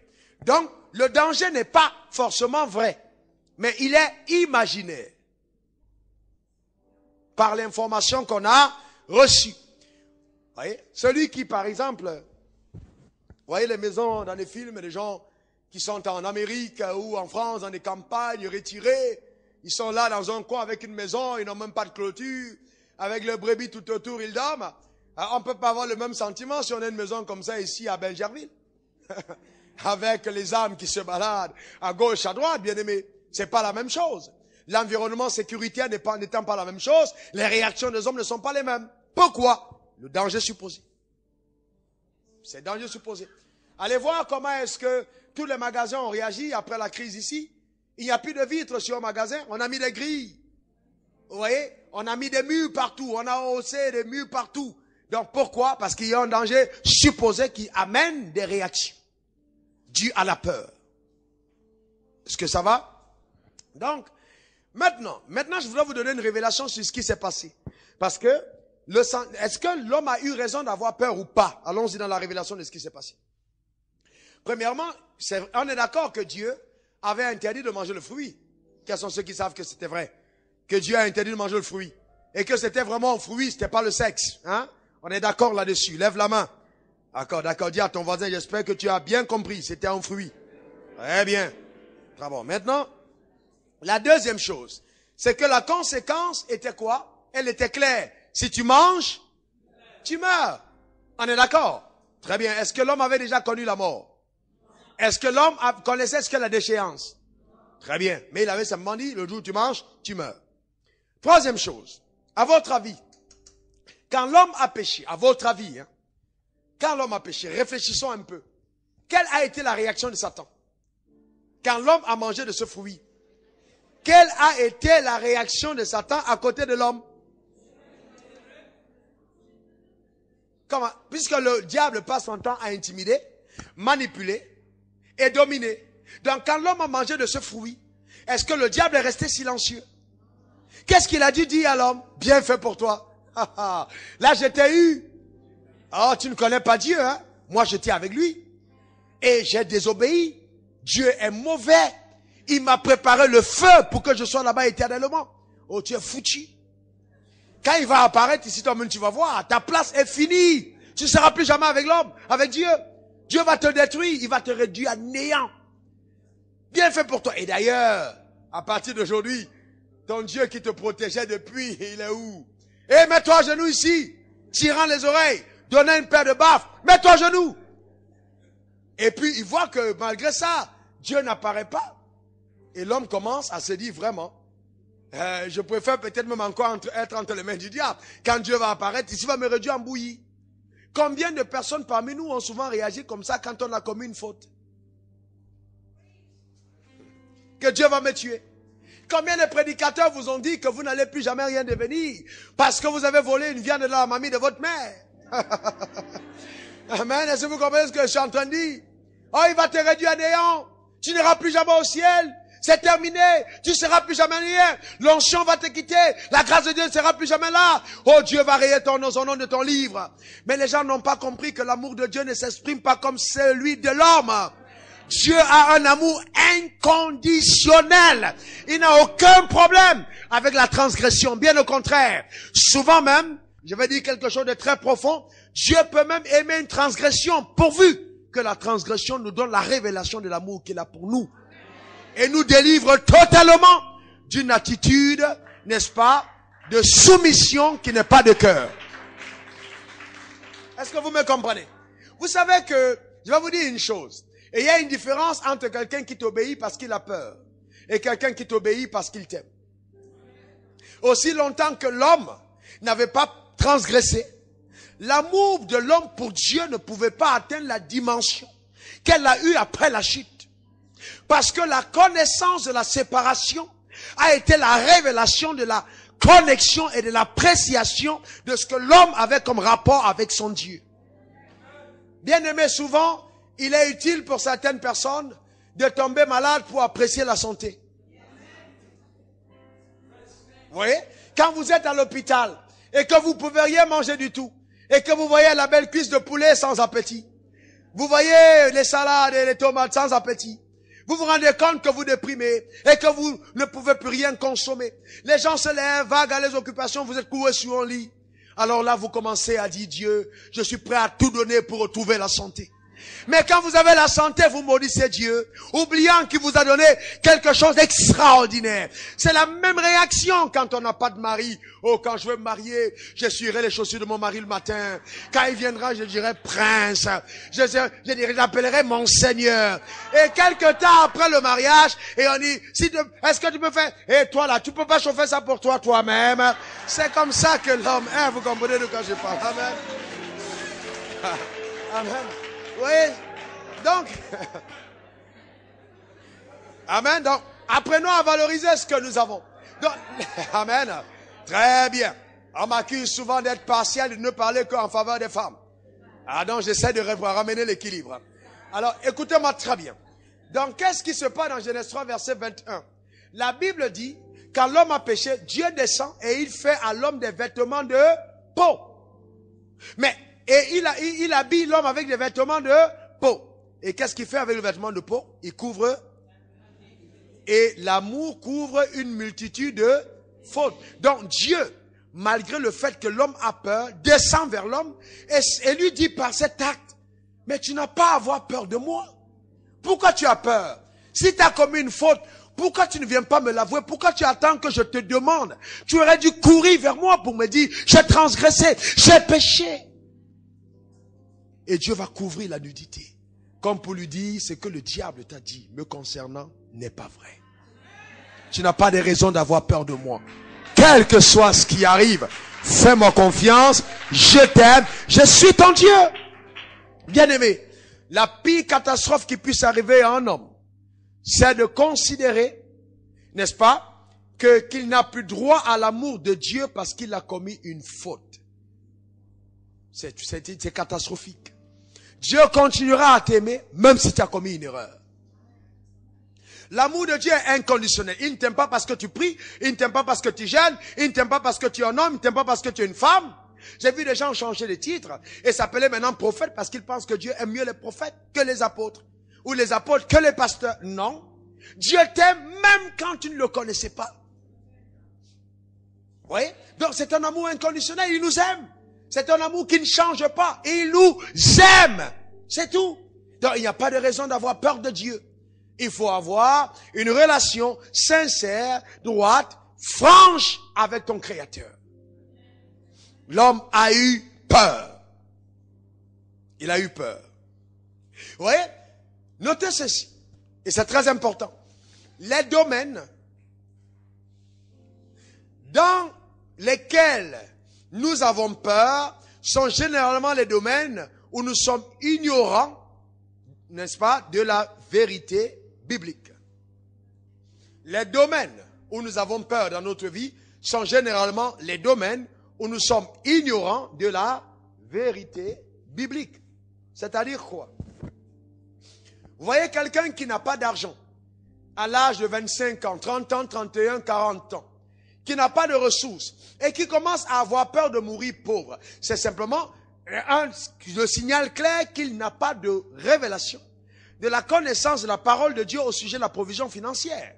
Donc le danger n'est pas forcément vrai, mais il est imaginaire par l'information qu'on a reçue. Vous voyez? Celui qui, par exemple, voyez les maisons dans les films, les gens qui sont en Amérique ou en France, dans des campagnes retirées. Ils sont là dans un coin avec une maison, ils n'ont même pas de clôture. Avec le brebis tout autour, ils dorment. Alors, on ne peut pas avoir le même sentiment si on a une maison comme ça ici à Belgerville. Avec les âmes qui se baladent à gauche, à droite, bien aimé. C'est pas la même chose. L'environnement sécuritaire n'étant pas la même chose, les réactions des hommes ne sont pas les mêmes. Pourquoi? Le danger supposé. C'est danger supposé. Allez voir comment est-ce que tous les magasins ont réagi après la crise ici. Il n'y a plus de vitres sur un magasin. On a mis des grilles. Vous voyez? On a mis des murs partout. On a haussé des murs partout. Donc pourquoi? Parce qu'il y a un danger supposé qui amène des réactions dues à la peur. Est-ce que ça va? Donc, maintenant, je voudrais vous donner une révélation sur ce qui s'est passé. Parce que, est-ce que l'homme a eu raison d'avoir peur ou pas? Allons-y dans la révélation de ce qui s'est passé. Premièrement, on est d'accord que Dieu avait interdit de manger le fruit. Quels sont ceux qui savent que c'était vrai? Que Dieu a interdit de manger le fruit. Et que c'était vraiment un fruit, c'était pas le sexe. Hein? On est d'accord là-dessus. Lève la main. D'accord. Dis à ton voisin, j'espère que tu as bien compris. C'était un fruit. Très bien. Très bon. Maintenant, la deuxième chose, c'est que la conséquence était quoi? Elle était claire. Si tu manges, tu meurs. On est d'accord? Très bien. Est-ce que l'homme avait déjà connu la mort? Est-ce que l'homme connaissait ce qu'est la déchéance? Très bien. Mais il avait simplement dit, le jour où tu manges, tu meurs. Troisième chose. À votre avis, quand l'homme a péché, à votre avis, hein, quand l'homme a péché, réfléchissons un peu. Quelle a été la réaction de Satan? Quand l'homme a mangé de ce fruit, quelle a été la réaction de Satan à côté de l'homme? Comment? Puisque le diable passe son temps à intimider, manipuler et dominer. Donc quand l'homme a mangé de ce fruit, est-ce que le diable est resté silencieux? Qu'est-ce qu'il a dû dire à l'homme? Bien fait pour toi. Là je t'ai eu. Oh, tu ne connais pas Dieu, hein? Moi j'étais avec lui. Et j'ai désobéi. Dieu est mauvais. Il m'a préparé le feu pour que je sois là-bas éternellement. Oh, tu es foutu. Quand il va apparaître ici, toi-même, tu vas voir, ta place est finie. Tu ne seras plus jamais avec l'homme, avec Dieu. Dieu va te détruire, il va te réduire à néant. Bien fait pour toi. Et d'ailleurs, à partir d'aujourd'hui, ton Dieu qui te protégeait depuis, il est où? Eh, mets-toi à genoux ici, tirant les oreilles, donnant une paire de baffes, mets-toi à genoux. Et puis, il voit que malgré ça, Dieu n'apparaît pas. Et l'homme commence à se dire vraiment, je préfère peut-être même encore être entre les mains du diable. Quand Dieu va apparaître, ici va me réduire en bouillie. Combien de personnes parmi nous ont souvent réagi comme ça quand on a commis une faute? Que Dieu va me tuer. Combien de prédicateurs vous ont dit que vous n'allez plus jamais rien devenir parce que vous avez volé une viande de la mamie de votre mère? Amen. Est-ce que vous comprenez ce que je suis en train de dire? Oh, il va te réduire à néant. Tu n'iras plus jamais au ciel. C'est terminé. Tu ne seras plus jamais rien. L'onction va te quitter. La grâce de Dieu ne sera plus jamais là. Oh, Dieu va rayer ton nom, son nom de ton livre. Mais les gens n'ont pas compris que l'amour de Dieu ne s'exprime pas comme celui de l'homme. Dieu a un amour inconditionnel. Il n'a aucun problème avec la transgression. Bien au contraire. Souvent même, je vais dire quelque chose de très profond, Dieu peut même aimer une transgression pourvu que la transgression nous donne la révélation de l'amour qu'il a pour nous. Et nous délivre totalement d'une attitude, n'est-ce pas, de soumission qui n'est pas de cœur. Est-ce que vous me comprenez? Vous savez que, je vais vous dire une chose. Et il y a une différence entre quelqu'un qui t'obéit parce qu'il a peur et quelqu'un qui t'obéit parce qu'il t'aime. Aussi longtemps que l'homme n'avait pas transgressé, l'amour de l'homme pour Dieu ne pouvait pas atteindre la dimension qu'elle a eue après la chute. Parce que la connaissance de la séparation a été la révélation de la connexion et de l'appréciation de ce que l'homme avait comme rapport avec son Dieu. Bien aimé, souvent, il est utile pour certaines personnes de tomber malade pour apprécier la santé. Vous voyez? Quand vous êtes à l'hôpital et que vous ne pouvez rien manger du tout et que vous voyez la belle cuisse de poulet sans appétit, vous voyez les salades et les tomates sans appétit, vous vous rendez compte que vous déprimez et que vous ne pouvez plus rien consommer. Les gens se lèvent, vaguent à les occupations, vous êtes coués sur un lit. Alors là, vous commencez à dire, Dieu, je suis prêt à tout donner pour retrouver la santé. Mais quand vous avez la santé, vous maudissez Dieu, oubliant qu'il vous a donné quelque chose d'extraordinaire. C'est la même réaction quand on n'a pas de mari. Oh, quand je veux me marier, j'essuierai les chaussures de mon mari le matin. Quand il viendra, je dirai prince. J'appellerai mon Seigneur. Et quelque temps après le mariage, et on dit, est-ce que tu peux faire, et toi là, tu peux pas chauffer ça pour toi, toi-même. C'est comme ça que l'homme est, vous comprenez de quoi je parle. Amen. Amen. Oui. Donc, amen. Donc, apprenons à valoriser ce que nous avons. Donc, amen. Très bien. On m'accuse souvent d'être partial et de ne parler qu'en faveur des femmes. Ah donc, j'essaie de ramener l'équilibre. Alors, écoutez-moi très bien. Donc, qu'est-ce qui se passe dans Genèse 3, verset 21? La Bible dit, quand l'homme a péché, Dieu descend et il fait à l'homme des vêtements de peau. Et il habille l'homme avec des vêtements de peau. Et qu'est-ce qu'il fait avec le vêtement de peau? Il couvre. Et l'amour couvre une multitude de fautes. Donc Dieu, malgré le fait que l'homme a peur, descend vers l'homme et lui dit par cet acte, mais tu n'as pas à avoir peur de moi. Pourquoi tu as peur? Si tu as commis une faute, pourquoi tu ne viens pas me l'avouer? Pourquoi tu attends que je te demande? Tu aurais dû courir vers moi pour me dire, j'ai transgressé, j'ai péché. Et Dieu va couvrir la nudité. Comme pour lui dire, ce que le diable t'a dit me concernant n'est pas vrai. Tu n'as pas de raison d'avoir peur de moi. Quel que soit ce qui arrive, fais-moi confiance, je t'aime, je suis ton Dieu. Bien-aimé, la pire catastrophe qui puisse arriver à un homme, c'est de considérer, n'est-ce pas, qu'il n'a plus droit à l'amour de Dieu parce qu'il a commis une faute. C'est catastrophique. Dieu continuera à t'aimer même si tu as commis une erreur. L'amour de Dieu est inconditionnel. Il ne t'aime pas parce que tu pries, il ne t'aime pas parce que tu gênes, il ne t'aime pas parce que tu es un homme, il ne t'aime pas parce que tu es une femme. J'ai vu des gens changer de titre et s'appeler maintenant prophète parce qu'ils pensent que Dieu aime mieux les prophètes que les apôtres. Ou les apôtres que les pasteurs. Non. Dieu t'aime même quand tu ne le connaissais pas. Vous voyez? Donc c'est un amour inconditionnel, il nous aime. C'est un amour qui ne change pas. Et il nous aime. C'est tout. Donc il n'y a pas de raison d'avoir peur de Dieu. Il faut avoir une relation sincère, droite, franche avec ton Créateur. L'homme a eu peur. Il a eu peur. Vous voyez? Notez ceci. Et c'est très important. Les domaines dans lesquels nous avons peur sont généralement les domaines où nous sommes ignorants, n'est-ce pas, de la vérité biblique. Les domaines où nous avons peur dans notre vie sont généralement les domaines où nous sommes ignorants de la vérité biblique. C'est-à-dire quoi? Vous voyez quelqu'un qui n'a pas d'argent, à l'âge de 25 ans, 30 ans, 31, 40 ans, qui n'a pas de ressources et qui commence à avoir peur de mourir pauvre. C'est simplement le signal clair qu'il n'a pas de révélation, de la connaissance de la parole de Dieu au sujet de la provision financière.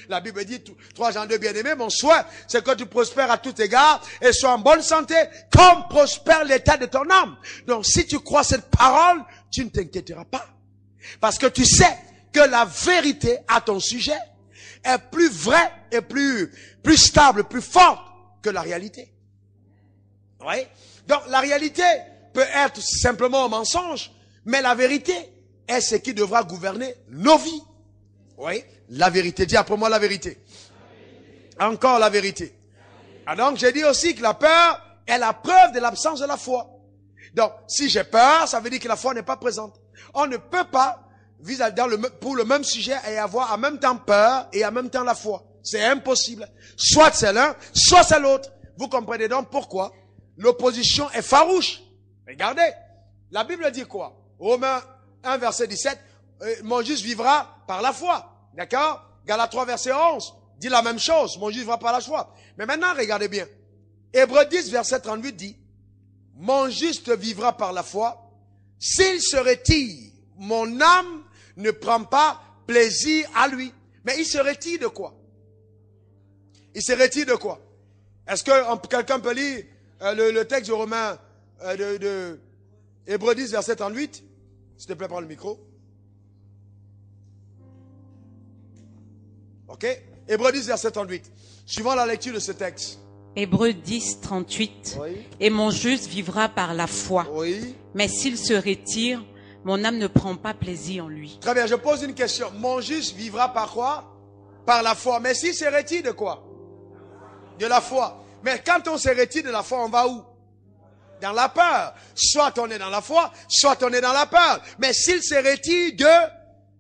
La Bible dit, 3 Jean 2, bien-aimé, mon souhait, c'est que tu prospères à tout égard et sois en bonne santé, comme prospère l'état de ton âme. Donc, si tu crois cette parole, tu ne t'inquiéteras pas. Parce que tu sais que la vérité à ton sujet est plus vraie et plus stable, plus forte que la réalité. Oui? Donc, la réalité peut être simplement un mensonge, mais la vérité est ce qui devra gouverner nos vies. Oui? La vérité. Dis après moi la vérité. Encore la vérité. Ah donc, j'ai dit aussi que la peur est la preuve de l'absence de la foi. Donc, si j'ai peur, ça veut dire que la foi n'est pas présente. On ne peut pas, pour le même sujet, et avoir en même temps peur et en même temps la foi. C'est impossible. Soit c'est l'un, soit c'est l'autre. Vous comprenez donc pourquoi l'opposition est farouche. Regardez, la Bible dit quoi? Romains 1, verset 17, mon juste vivra par la foi. D'accord? Galates 3, verset 11, dit la même chose, mon juste vivra par la foi. Mais maintenant, regardez bien. Hébreux 10, verset 38 dit, mon juste vivra par la foi. S'il se retire, mon âme ne prend pas plaisir à lui. Mais il se retire de quoi? Il se retire de quoi? Est-ce que quelqu'un peut lire le texte de Romains, de Hébreux 10, verset 38? S'il te plaît, prends le micro. Ok? Hébreux 10, verset 38. Suivant la lecture de ce texte. Hébreux 10, 38. Oui. Et mon juste vivra par la foi. Oui. Mais s'il se retire, mon âme ne prend pas plaisir en lui. Très bien, je pose une question. Mon juste vivra par quoi? Par la foi. Mais s'il se retire de quoi? De la foi. Mais quand on se retire de la foi, on va où? Dans la peur. Soit on est dans la foi, soit on est dans la peur. Mais s'il se retire de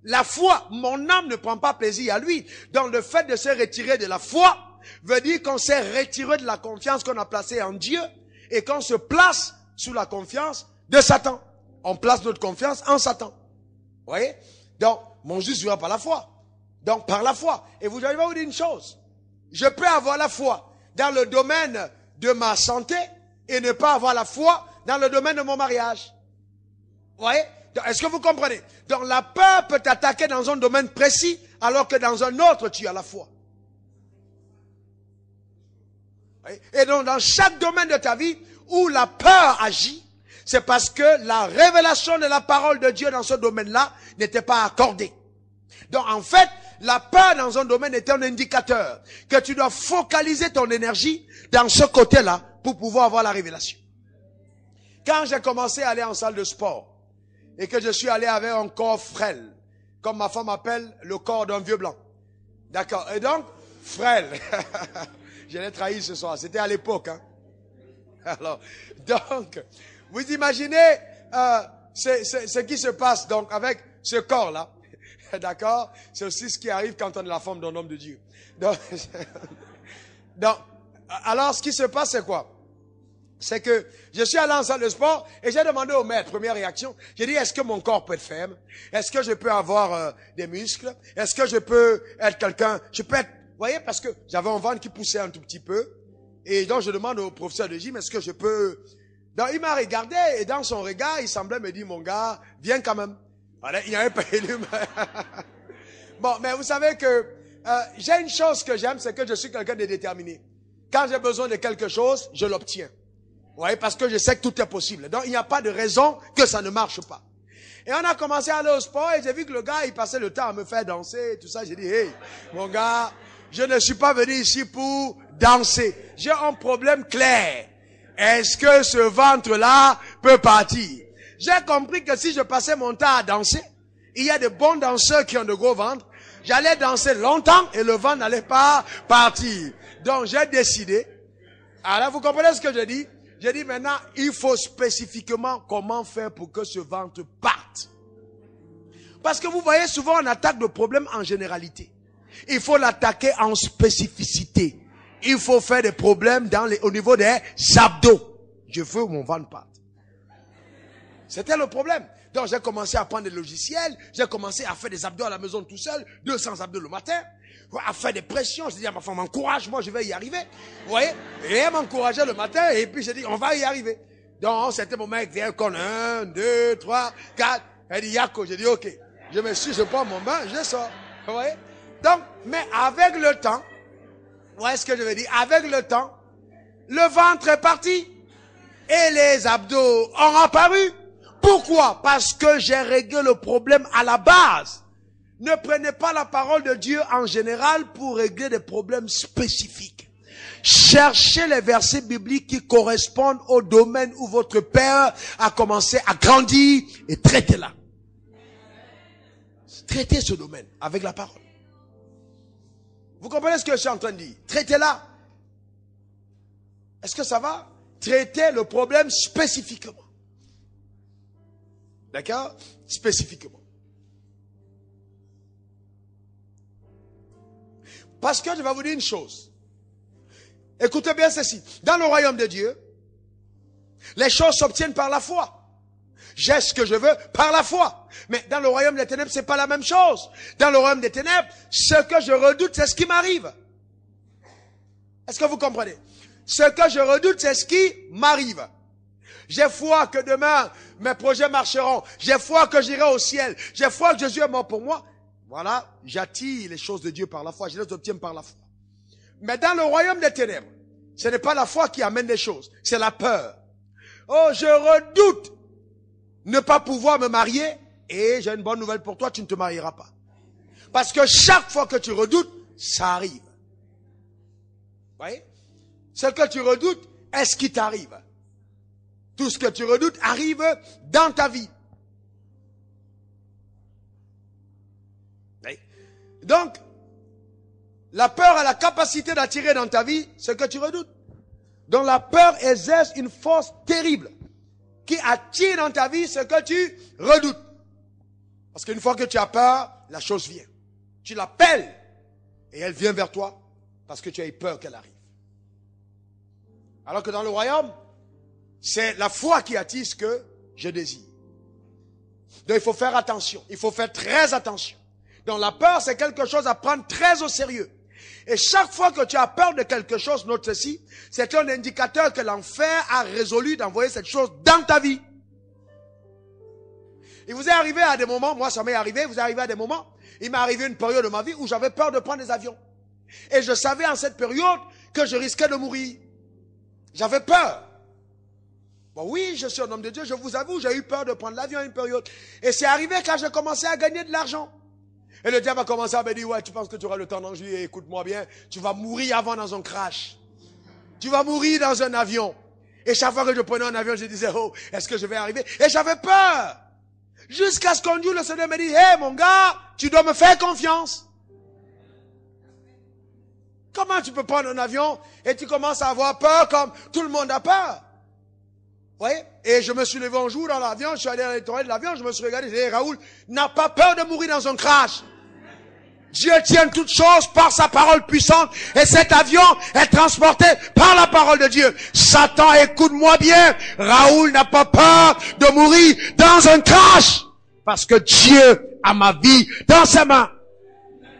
la foi, mon âme ne prend pas plaisir à lui. Donc le fait de se retirer de la foi veut dire qu'on s'est retiré de la confiance qu'on a placée en Dieu et qu'on se place sous la confiance de Satan. On place notre confiance en Satan. Vous voyez? Donc, mon juste vivra par la foi. Donc, par la foi. Et vous allez vous dire une chose. Je peux avoir la foi dans le domaine de ma santé et ne pas avoir la foi dans le domaine de mon mariage. Vous voyez? Est-ce que vous comprenez? Donc, la peur peut t'attaquer dans un domaine précis alors que dans un autre, tu as la foi. Et donc, dans chaque domaine de ta vie où la peur agit, c'est parce que la révélation de la parole de Dieu dans ce domaine-là n'était pas accordée. Donc, en fait, la peur dans un domaine est un indicateur que tu dois focaliser ton énergie dans ce côté-là pour pouvoir avoir la révélation. Quand j'ai commencé à aller en salle de sport et que je suis allé avec un corps frêle, comme ma femme appelle le corps d'un vieux blanc. D'accord? Et donc, frêle. Je l'ai trahi ce soir. C'était à l'époque. Hein? Alors, donc, vous imaginez ce qui se passe donc avec ce corps-là. D'accord? C'est aussi ce qui arrive quand on est la femme d'un homme de Dieu. Donc, alors, ce qui se passe, c'est quoi? C'est que je suis allé en salle de sport et j'ai demandé au maître, première réaction, j'ai dit, est-ce que mon corps peut être ferme? Est-ce que je peux avoir des muscles? Est-ce que je peux être quelqu'un? Je peux être, vous voyez, parce que j'avais un ventre qui poussait un tout petit peu. Et donc, je demande au professeur de gym, est-ce que je peux... Donc, il m'a regardé et dans son regard, il semblait me dire, mon gars, viens quand même. Alors, il n'avait pas élu. Bon, mais vous savez que j'ai une chose que j'aime, c'est que je suis quelqu'un de déterminé. Quand j'ai besoin de quelque chose, je l'obtiens. Vous voyez, parce que je sais que tout est possible. Donc, il n'y a pas de raison que ça ne marche pas. Et on a commencé à aller au sport et j'ai vu que le gars, il passait le temps à me faire danser et tout ça. J'ai dit, hey, mon gars, je ne suis pas venu ici pour danser. J'ai un problème clair. Est-ce que ce ventre-là peut partir? J'ai compris que si je passais mon temps à danser, il y a de bons danseurs qui ont de gros ventres. J'allais danser longtemps et le ventre n'allait pas partir. Donc j'ai décidé. Alors vous comprenez ce que je dis? J'ai dit maintenant, il faut spécifiquement comment faire pour que ce ventre parte. Parce que vous voyez, souvent on attaque le problème en généralité. Il faut l'attaquer en spécificité. Il faut faire des problèmes au niveau des abdos. Je veux mon ventre parte. C'était le problème. Donc j'ai commencé à prendre des logiciels, j'ai commencé à faire des abdos à la maison tout seul, 200 abdos le matin, à faire des pressions. J'ai dit à ma femme, encourage, moi je vais y arriver. Vous voyez? Et elle m'encourageait le matin et puis j'ai dit, on va y arriver. Donc c'était mon mec, viens qu'on 1, 2, 3, 4. Elle dit, Yako, j'ai dit, ok. Je me suis, je prends mon bain, je sors. Vous voyez? Donc, mais avec le temps, vous voyez ce que je veux dire? Avec le temps, le ventre est parti et les abdos ont apparu. Pourquoi? Parce que j'ai réglé le problème à la base. Ne prenez pas la parole de Dieu en général pour régler des problèmes spécifiques. Cherchez les versets bibliques qui correspondent au domaine où votre père a commencé à grandir et traitez-la. Traitez ce domaine avec la parole. Vous comprenez ce que je suis en train de dire? Traitez-la. Est-ce que ça va? Traitez le problème spécifiquement. D'accord? Spécifiquement. Parce que je vais vous dire une chose. Écoutez bien ceci. Dans le royaume de Dieu, les choses s'obtiennent par la foi. J'ai ce que je veux par la foi. Mais dans le royaume des ténèbres, c'est pas la même chose. Dans le royaume des ténèbres, ce que je redoute, c'est ce qui m'arrive. Est-ce que vous comprenez? Ce que je redoute, c'est ce qui m'arrive. J'ai foi que demain, mes projets marcheront. J'ai foi que j'irai au ciel. J'ai foi que Jésus est mort pour moi. Voilà, j'attire les choses de Dieu par la foi. Je les obtiens par la foi. Mais dans le royaume des ténèbres, ce n'est pas la foi qui amène les choses. C'est la peur. Oh, je redoute ne pas pouvoir me marier Et j'ai une bonne nouvelle pour toi, tu ne te marieras pas. Parce que chaque fois que tu redoutes, ça arrive. Vous voyez? Ce que tu redoutes est ce qui t'arrive. Tout ce que tu redoutes arrive dans ta vie. Oui. Donc, la peur a la capacité d'attirer dans ta vie ce que tu redoutes. Donc la peur exerce une force terrible qui attire dans ta vie ce que tu redoutes. Parce qu'une fois que tu as peur, la chose vient. Tu l'appelles et elle vient vers toi parce que tu as eu peur qu'elle arrive. Alors que dans le royaume, c'est la foi qui attire ce que je désire. Donc il faut faire attention, il faut faire très attention. Donc la peur, c'est quelque chose à prendre très au sérieux. Et chaque fois que tu as peur de quelque chose, note ceci, c'est un indicateur que l'enfer a résolu d'envoyer cette chose dans ta vie. Il vous est arrivé à des moments, moi ça m'est arrivé, vous est arrivé à des moments, il m'est arrivé une période de ma vie où j'avais peur de prendre des avions. Et je savais en cette période que je risquais de mourir. J'avais peur. Bon oui, je suis un homme de Dieu, je vous avoue, j'ai eu peur de prendre l'avion à une période. Et c'est arrivé quand j'ai commencé à gagner de l'argent. Et le diable a commencé à me dire, ouais, tu penses que tu auras le temps d'en jouir, écoute-moi bien, tu vas mourir avant dans un crash. Tu vas mourir dans un avion. Et chaque fois que je prenais un avion, je disais, oh, est-ce que je vais arriver? Et j'avais peur. Jusqu'à ce qu'un jour, le Seigneur me dit, hey, mon gars, tu dois me faire confiance. Comment tu peux prendre un avion et tu commences à avoir peur comme tout le monde a peur? Vous voyez? Et je me suis levé un jour dans l'avion, je suis allé dans les toilettes de l'avion, je me suis regardé, j'ai dit, Raoul, n'a pas peur de mourir dans un crash. Dieu tient toutes choses par sa parole puissante et cet avion est transporté par la parole de Dieu. Satan, écoute-moi bien, Raoul n'a pas peur de mourir dans un crash parce que Dieu a ma vie dans ses mains.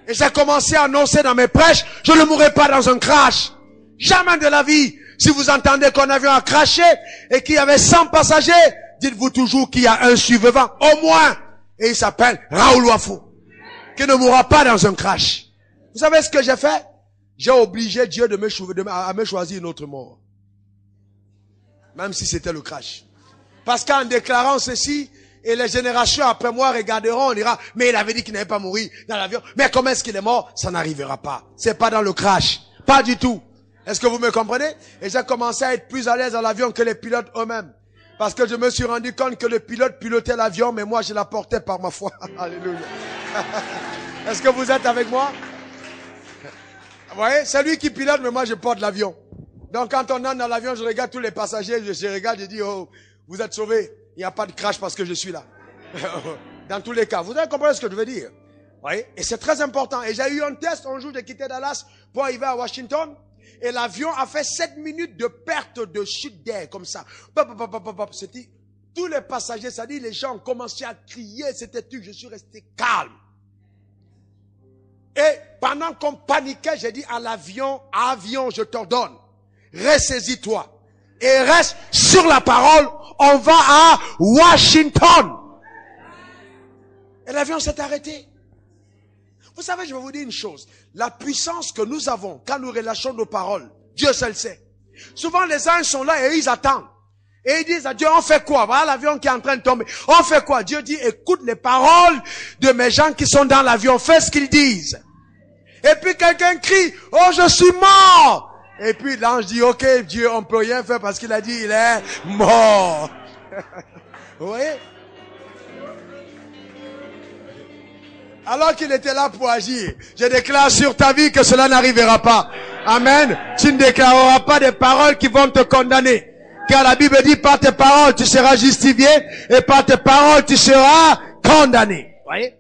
Et j'ai commencé à annoncer dans mes prêches, je ne mourrai pas dans un crash. Jamais de la vie. Si vous entendez qu'un avion a craché et qu'il y avait 100 passagers, dites-vous toujours qu'il y a un survivant, au moins. Et il s'appelle Raoul Wafou, qui ne mourra pas dans un crash. Vous savez ce que j'ai fait? J'ai obligé Dieu à me choisir une autre mort. Même si c'était le crash. Parce qu'en déclarant ceci, et les générations après moi regarderont, on dira, mais il avait dit qu'il n'allait pas mourir dans l'avion. Mais comment est-ce qu'il est mort? Ça n'arrivera pas. C'est pas dans le crash. Pas du tout. Est-ce que vous me comprenez? Et j'ai commencé à être plus à l'aise dans l'avion que les pilotes eux-mêmes. Parce que je me suis rendu compte que le pilote pilotait l'avion, mais moi je la portais par ma foi. Alléluia. Est-ce que vous êtes avec moi? Vous voyez, c'est lui qui pilote, mais moi je porte l'avion. Donc quand on entre dans l'avion, je regarde tous les passagers, je regarde et dis, oh, vous êtes sauvés. Il n'y a pas de crash parce que je suis là. Dans tous les cas. Vous avez compris ce que je veux dire? Vous voyez? Et c'est très important. Et j'ai eu un test un jour, j'ai quitté Dallas pour arriver à Washington. Et l'avion a fait 7 minutes de perte de chute d'air, comme ça. C'était tous les passagers, ça dit, les gens ont commencé à crier, c'était tout. Je suis resté calme. Et pendant qu'on paniquait, j'ai dit à l'avion, avion, je t'ordonne, ressaisis-toi. Et reste sur la parole, on va à Washington. Et l'avion s'est arrêté. Vous savez, je vais vous dire une chose. La puissance que nous avons quand nous relâchons nos paroles, Dieu seul sait. Souvent, les anges sont là et ils attendent. Et ils disent à Dieu, on fait quoi? Voilà l'avion qui est en train de tomber. On fait quoi? Dieu dit, écoute les paroles de mes gens qui sont dans l'avion. Fais ce qu'ils disent. Et puis quelqu'un crie, oh, je suis mort. Et puis l'ange dit, ok, Dieu, on peut rien faire parce qu'il a dit, il est mort. Vous voyez? Alors qu'il était là pour agir. Je déclare sur ta vie que cela n'arrivera pas. Amen. Tu ne déclareras pas des paroles qui vont te condamner. Car la Bible dit, par tes paroles, tu seras justifié. Et par tes paroles, tu seras condamné. Vous voyez?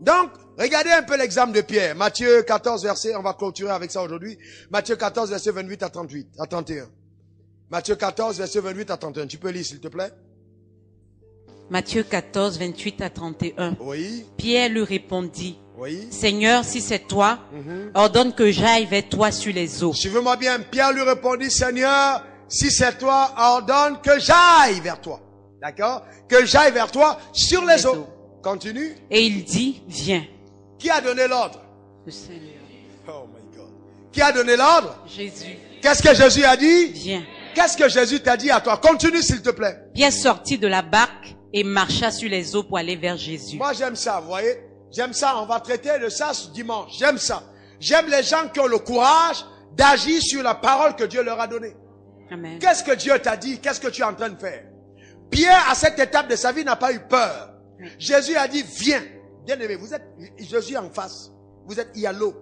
Donc, regardez un peu l'exemple de Pierre. Matthieu 14, verset, on va clôturer avec ça aujourd'hui. Matthieu 14, verset 28 à 38, à 31. Matthieu 14, verset 28 à 31. Tu peux lire, s'il te plaît? Matthieu 14, 28 à 31. Oui. Pierre lui répondit, oui. Seigneur, si c'est toi, ordonne que j'aille vers toi sur les eaux. Suivez-moi bien. Pierre lui répondit, Seigneur, si c'est toi, ordonne que j'aille vers toi. D'accord? Que j'aille vers toi sur les eaux. Continue. Et il dit, viens. Qui a donné l'ordre? Le Seigneur. Oh my God. Qui a donné l'ordre? Jésus. Qu'est-ce que Jésus a dit? Viens. Qu'est-ce que Jésus t'a dit à toi? Continue, s'il te plaît. Pierre sortit de la barque et marcha sur les eaux pour aller vers Jésus. Moi, j'aime ça, vous voyez. J'aime ça. On va traiter de ça ce dimanche. J'aime ça. J'aime les gens qui ont le courage d'agir sur la parole que Dieu leur a donnée. Amen. Qu'est-ce que Dieu t'a dit? Qu'est-ce que tu es en train de faire? Pierre, à cette étape de sa vie, n'a pas eu peur. Jésus a dit, viens. Bien aimé, vous êtes Jésus en face. Il y a l'eau.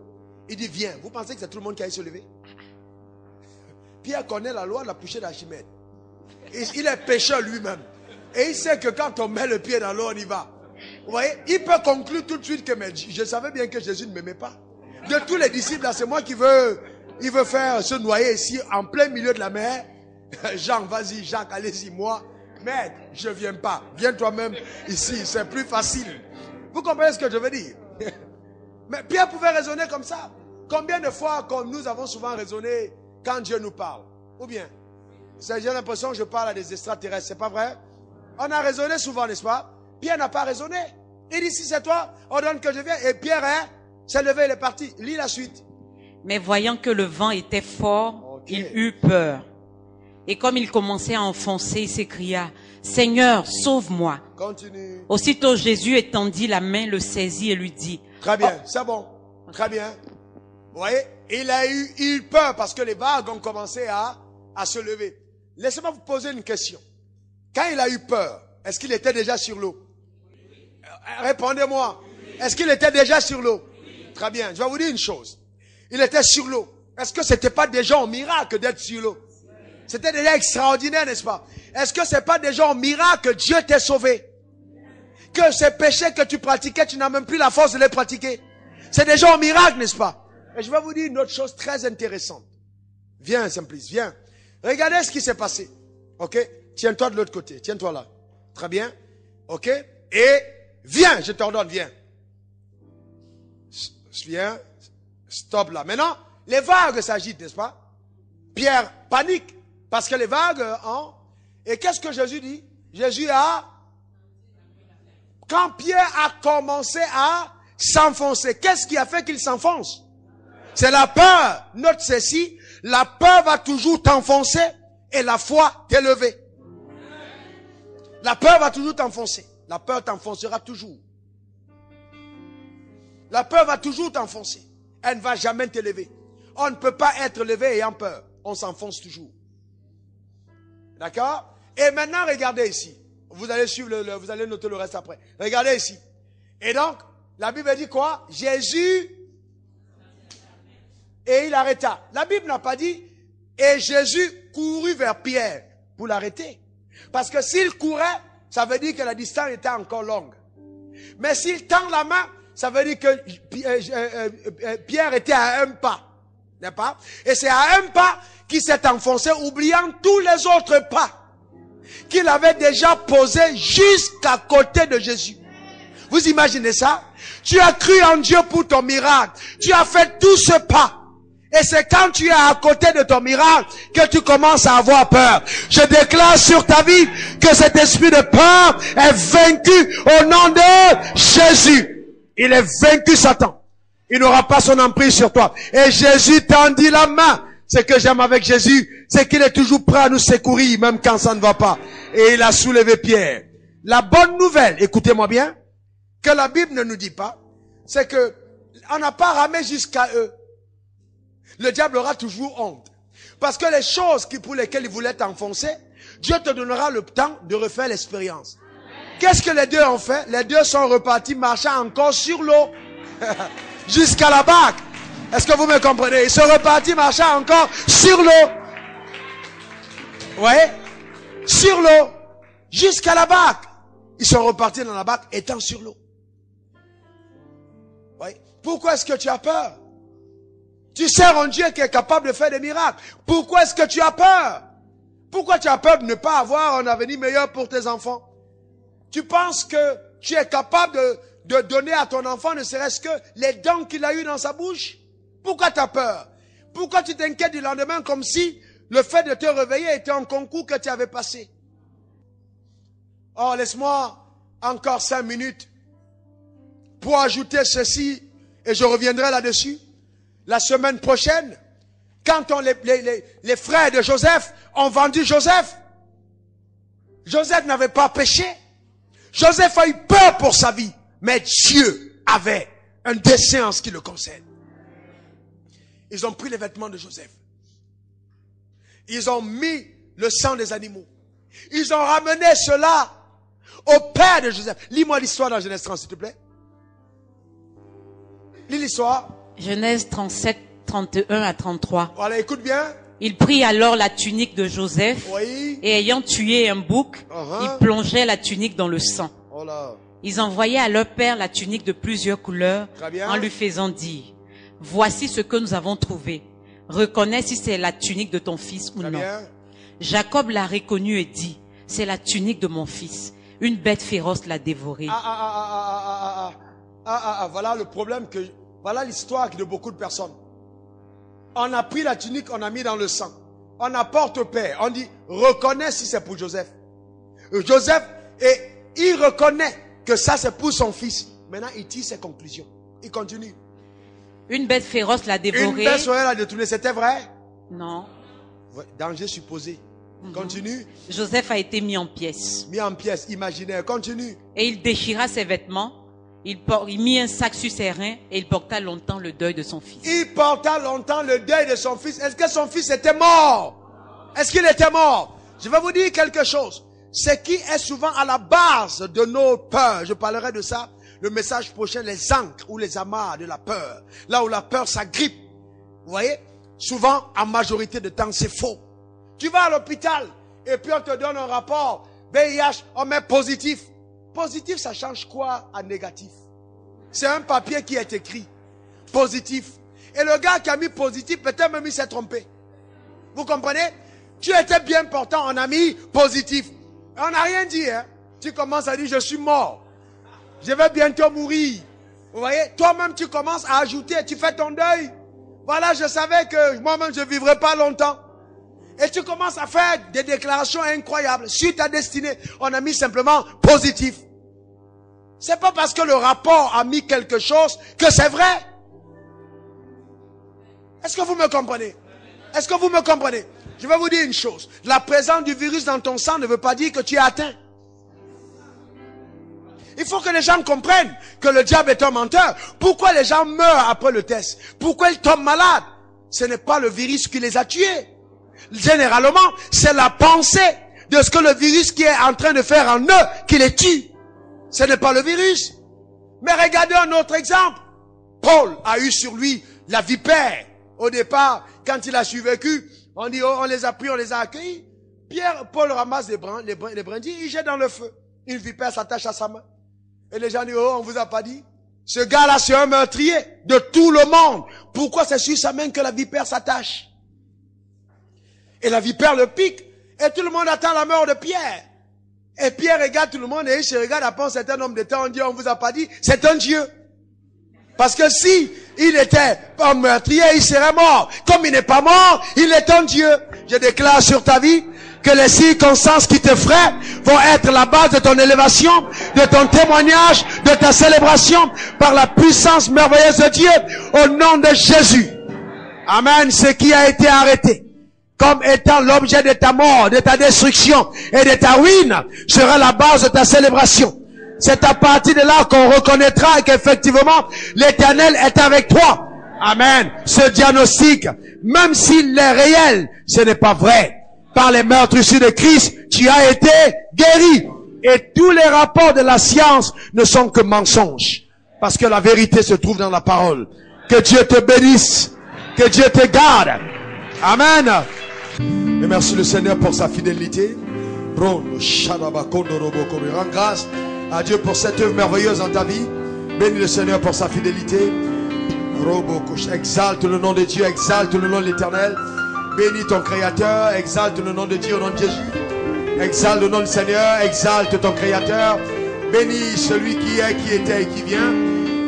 Il dit, viens. Vous pensez que c'est tout le monde qui a se lever? Pierre connaît la loi de la poussée d'Archimède. Il est pécheur lui-même. Et il sait que quand on met le pied dans l'eau, on y va. Vous voyez, il peut conclure tout de suite que je savais bien que Jésus ne m'aimait pas. De tous les disciples, c'est moi qui veux faire se noyer ici, en plein milieu de la mer. Jean, vas-y, Jacques, allez-y, moi. Maître, je viens pas. Viens toi-même ici, c'est plus facile. Vous comprenez ce que je veux dire? Mais Pierre pouvait raisonner comme ça. Combien de fois, comme nous avons souvent raisonné quand Dieu nous parle? Ou bien, j'ai l'impression que je parle à des extraterrestres, c'est pas vrai? On a raisonné souvent, n'est-ce pas? Pierre n'a pas raisonné. Il dit, si c'est toi, ordonne que je vienne. Et Pierre s'est levé, il est parti. Lis la suite. Mais voyant que le vent était fort, il eut peur. Et comme il commençait à enfoncer, il s'écria, Seigneur, sauve-moi. Continue. Aussitôt Jésus étendit la main, le saisit et lui dit, très bien, c'est bon. Très bien. Vous voyez, il a eu peur parce que les vagues ont commencé à se lever. Laissez-moi vous poser une question. Quand il a eu peur, est-ce qu'il était déjà sur l'eau? Répondez-moi. Est-ce qu'il était déjà sur l'eau? Très bien, je vais vous dire une chose. Il était sur l'eau. Est-ce que c'était pas déjà un miracle d'être sur l'eau? C'était déjà extraordinaire, n'est-ce pas? Est-ce que c'est pas déjà un miracle que Dieu t'ait sauvé? Que ces péchés que tu pratiquais, tu n'as même plus la force de les pratiquer. C'est déjà un miracle, n'est-ce pas? Et je vais vous dire une autre chose très intéressante. Viens, Simplice, viens. Regardez ce qui s'est passé. Ok? Tiens-toi de l'autre côté. Tiens-toi là. Très bien. Ok? Et viens, je t'ordonne, viens. Viens. Stop là. Maintenant, les vagues s'agitent, n'est-ce pas? Pierre panique parce que les vagues Et qu'est-ce que Jésus dit? Jésus a... Quand Pierre a commencé à s'enfoncer, qu'est-ce qui a fait qu'il s'enfonce? C'est la peur. Note ceci, la peur va toujours t'enfoncer et la foi t'élever. La peur va toujours t'enfoncer. La peur t'enfoncera toujours. La peur va toujours t'enfoncer. Elle ne va jamais t'élever. On ne peut pas être levé ayant peur. On s'enfonce toujours. D'accord? Et maintenant, regardez ici. Vous allez suivre vous allez noter le reste après. Regardez ici. Et donc, la Bible dit quoi? Jésus, et il arrêta. La Bible n'a pas dit, et Jésus courut vers Pierre pour l'arrêter. Parce que s'il courait, ça veut dire que la distance était encore longue. Mais s'il tend la main, ça veut dire que Pierre était à un pas. N'est-ce pas? Et c'est à un pas qu'il s'est enfoncé, oubliant tous les autres pas qu'il avait déjà posés jusqu'à côté de Jésus. Vous imaginez ça? Tu as cru en Dieu pour ton miracle. Tu as fait tout ce pas. Et c'est quand tu es à côté de ton miracle que tu commences à avoir peur. Je déclare sur ta vie que cet esprit de peur est vaincu au nom de Jésus. Il est vaincu, Satan. Il n'aura pas son emprise sur toi. Et Jésus tendit la main. Ce que j'aime avec Jésus, c'est qu'il est toujours prêt à nous secourir, même quand ça ne va pas. Et il a soulevé Pierre. La bonne nouvelle, écoutez-moi bien, que la Bible ne nous dit pas, c'est que on n'a pas ramé jusqu'à eux. Le diable aura toujours honte. Parce que les choses pour lesquelles il voulait t'enfoncer, Dieu te donnera le temps de refaire l'expérience. Qu'est-ce que les deux ont fait? Les deux sont repartis marchant encore sur l'eau. Jusqu'à la barque. Est-ce que vous me comprenez? Ils sont repartis marchant encore sur l'eau. Ouais? Sur l'eau. Jusqu'à la barque. Ils sont repartis dans la barque étant sur l'eau. Ouais? Pourquoi est-ce que tu as peur? Tu sers un Dieu qui est capable de faire des miracles. Pourquoi est-ce que tu as peur? Pourquoi tu as peur de ne pas avoir un avenir meilleur pour tes enfants? Tu penses que tu es capable de donner à ton enfant ne serait-ce que les dents qu'il a eues dans sa bouche? Pourquoi tu as peur? Pourquoi tu t'inquiètes du lendemain comme si le fait de te réveiller était un concours que tu avais passé? Oh, laisse-moi encore 5 minutes pour ajouter ceci et je reviendrai là-dessus. La semaine prochaine, quand les frères de Joseph ont vendu Joseph, Joseph n'avait pas péché. Joseph a eu peur pour sa vie, mais Dieu avait un dessein en ce qui le concerne. Ils ont pris les vêtements de Joseph. Ils ont mis le sang des animaux. Ils ont ramené cela au père de Joseph. Lis-moi l'histoire dans Genèse 30, s'il te plaît. Lis l'histoire. Genèse 37, 31 à 33. Voilà, écoute bien. Il prit alors la tunique de Joseph, Oui. et ayant tué un bouc, il plongeait la tunique dans le sang. Oh là. Ils envoyaient à leur père la tunique de plusieurs couleurs, Très bien. en lui faisant dire, voici ce que nous avons trouvé. Reconnais si c'est la tunique de ton fils ou Très non. bien. Jacob l'a reconnue et dit, c'est la tunique de mon fils. Une bête féroce l'a dévorée. Voilà le problème que, voilà l'histoire de beaucoup de personnes. On a pris la tunique, on a mis dans le sang. On apporte au père. On dit, reconnais si c'est pour Joseph. Joseph, et il reconnaît que ça c'est pour son fils. Maintenant, il tire ses conclusions. Il continue. Une bête féroce l'a dévorée. Une bête féroce l'a détourné, c'était vrai? Non. Danger supposé. Continue. Joseph a été mis en pièces. Mis en pièces, imaginaire. Continue. Et il déchira ses vêtements. Il mit un sac sur ses reins et il porta longtemps le deuil de son fils. Il porta longtemps le deuil de son fils. Est-ce que son fils était mort? Est-ce qu'il était mort? Je vais vous dire quelque chose. Ce qui est souvent à la base de nos peurs, je parlerai de ça, le message prochain, les ancres ou les amarres de la peur. Là où la peur s'agrippe. Vous voyez? Souvent, en majorité de temps, c'est faux. Tu vas à l'hôpital et puis on te donne un rapport. VIH, on met positif. Positif, ça change quoi à négatif? C'est un papier qui est écrit. Positif. Et le gars qui a mis positif, peut-être même il s'est trompé. Vous comprenez? Tu étais bien portant, on a mis positif. On n'a rien dit, hein. Tu commences à dire, je suis mort. Je vais bientôt mourir. Vous voyez? Toi-même, tu commences à ajouter, tu fais ton deuil. Voilà, je savais que moi-même, je ne vivrai pas longtemps. Et tu commences à faire des déclarations incroyables. Sur ta destinée, on a mis simplement positif. C'est pas parce que le rapport a mis quelque chose que c'est vrai. Est-ce que vous me comprenez? Est-ce que vous me comprenez? Je vais vous dire une chose. La présence du virus dans ton sang ne veut pas dire que tu es atteint. Il faut que les gens comprennent que le diable est un menteur. Pourquoi les gens meurent après le test? Pourquoi ils tombent malades? Ce n'est pas le virus qui les a tués. Généralement, c'est la pensée de ce que le virus qui est en train de faire en eux qui les tue. Ce n'est pas le virus. Mais regardez un autre exemple. Paul a eu sur lui la vipère. Au départ, quand il a survécu, on dit, oh, on les a pris, on les a accueillis. Paul ramasse les brindilles, il jette dans le feu. Une vipère s'attache à sa main. Et les gens disent, oh, on vous a pas dit. Ce gars-là, c'est un meurtrier de tout le monde. Pourquoi c'est sur sa main que la vipère s'attache? Et la vipère le pique. Et tout le monde attend la mort de Pierre. Et Pierre regarde tout le monde et il se regarde après un certain nombre de temps. On dit, on vous a pas dit. C'est un Dieu. Parce que si il était un meurtrier, il serait mort. Comme il n'est pas mort, il est un Dieu. Je déclare sur ta vie que les circonstances qui te frappent vont être la base de ton élévation, de ton témoignage, de ta célébration par la puissance merveilleuse de Dieu au nom de Jésus. Amen. Ce qui a été arrêté comme étant l'objet de ta mort, de ta destruction et de ta ruine sera la base de ta célébration. C'est à partir de là qu'on reconnaîtra qu'effectivement l'Éternel est avec toi. Amen. Ce diagnostic, même s'il est réel, ce n'est pas vrai. Par les meurtrissures de Christ, tu as été guéri. Et tous les rapports de la science ne sont que mensonges. Parce que la vérité se trouve dans la parole. Que Dieu te bénisse. Que Dieu te garde. Amen. Et merci le Seigneur pour sa fidélité. Rends grâce à Dieu pour cette œuvre merveilleuse dans ta vie. Bénis le Seigneur pour sa fidélité. Exalte le nom de Dieu, exalte le nom de l'Éternel. Bénis ton Créateur, exalte le nom de Dieu au nom de Jésus. Exalte le nom du Seigneur, exalte ton Créateur. Bénis celui qui est, qui était et qui vient.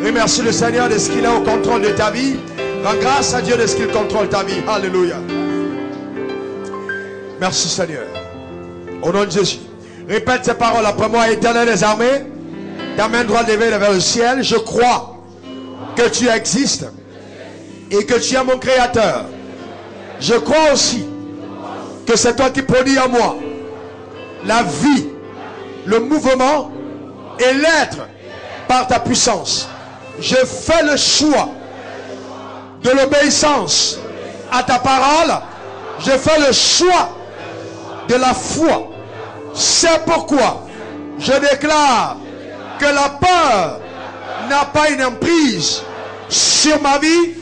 Remercie le Seigneur de ce qu'il est au contrôle de ta vie. Rends grâce à Dieu de ce qu'il contrôle ta vie. Alléluia. Merci Seigneur. Au nom de Jésus. Répète ces paroles après moi. Éternel des armées, ta main droite levée vers le ciel. Je crois que tu existes et que tu es mon Créateur. Je crois aussi que c'est toi qui produis en moi la vie, le mouvement et l'être par ta puissance. Je fais le choix de l'obéissance à ta parole. Je fais le choix de la foi. C'est pourquoi je déclare que la peur n'a pas une emprise sur ma vie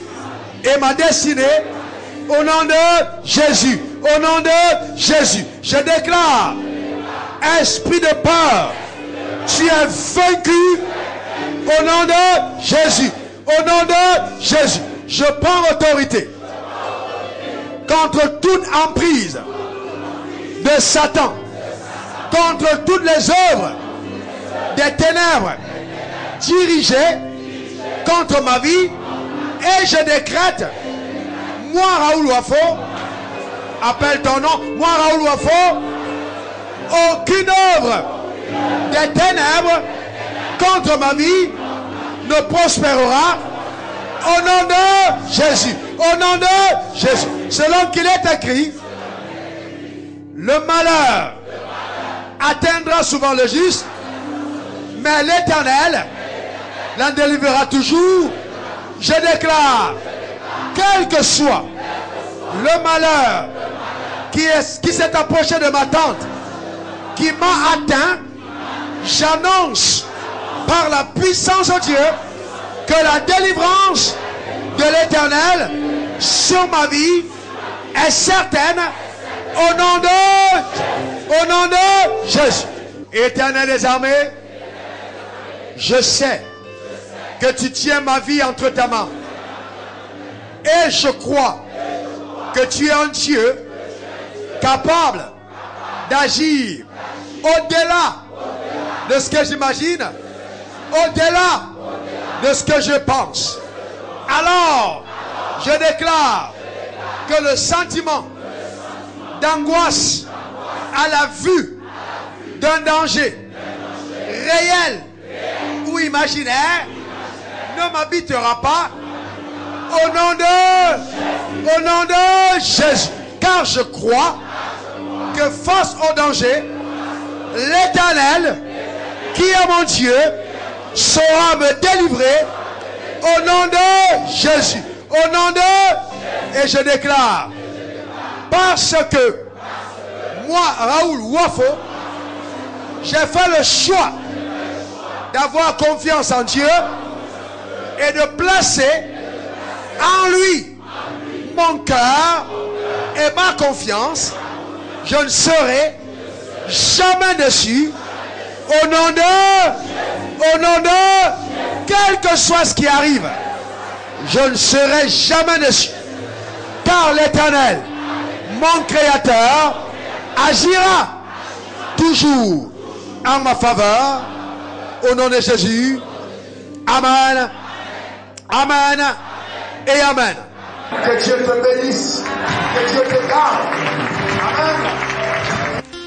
et ma destinée. Au nom de Jésus, au nom de Jésus, je déclare, esprit de peur, tu es vaincu au nom de Jésus, au nom de Jésus. Je prends autorité contre toute emprise de Satan, contre toutes les œuvres des ténèbres dirigées contre ma vie, et je décrète, moi Raoul Wafo, appelle ton nom, moi Raoul Wafo, aucune œuvre des ténèbres contre ma vie ne prospérera au nom de Jésus, au nom de Jésus. Selon qu'il est écrit, le malheur atteindra souvent le juste, mais l'Éternel l'en délivrera toujours. Je déclare, quel que soit le malheur qui s'est approché de ma tente, qui m'a atteint, j'annonce par la puissance de Dieu que la délivrance de l'Éternel sur ma vie est certaine au nom de Jésus. Éternel des armées, je sais que tu tiens ma vie entre ta main. Et je crois que tu es un Dieu capable d'agir au-delà de ce que j'imagine, au-delà de ce que je pense. Alors, je déclare que le sentiment d'angoisse à la vue d'un danger réel ou imaginaire ne m'habitera pas au nom de Jésus. Car je crois que face au danger, l'Éternel, qui est mon Dieu, saura me délivrer au nom de Jésus. Au nom de... Et je déclare, parce que moi, Raoul Wafo, j'ai fait le choix d'avoir confiance en Dieu et de placer en lui mon cœur et ma confiance. Je ne serai jamais déçu au nom de, quel que soit ce qui arrive, je ne serai jamais déçu, car l'Éternel, mon Créateur, agira toujours en ma faveur, au nom de Jésus. Amen, amen et amen. Que Dieu te bénisse, que Dieu te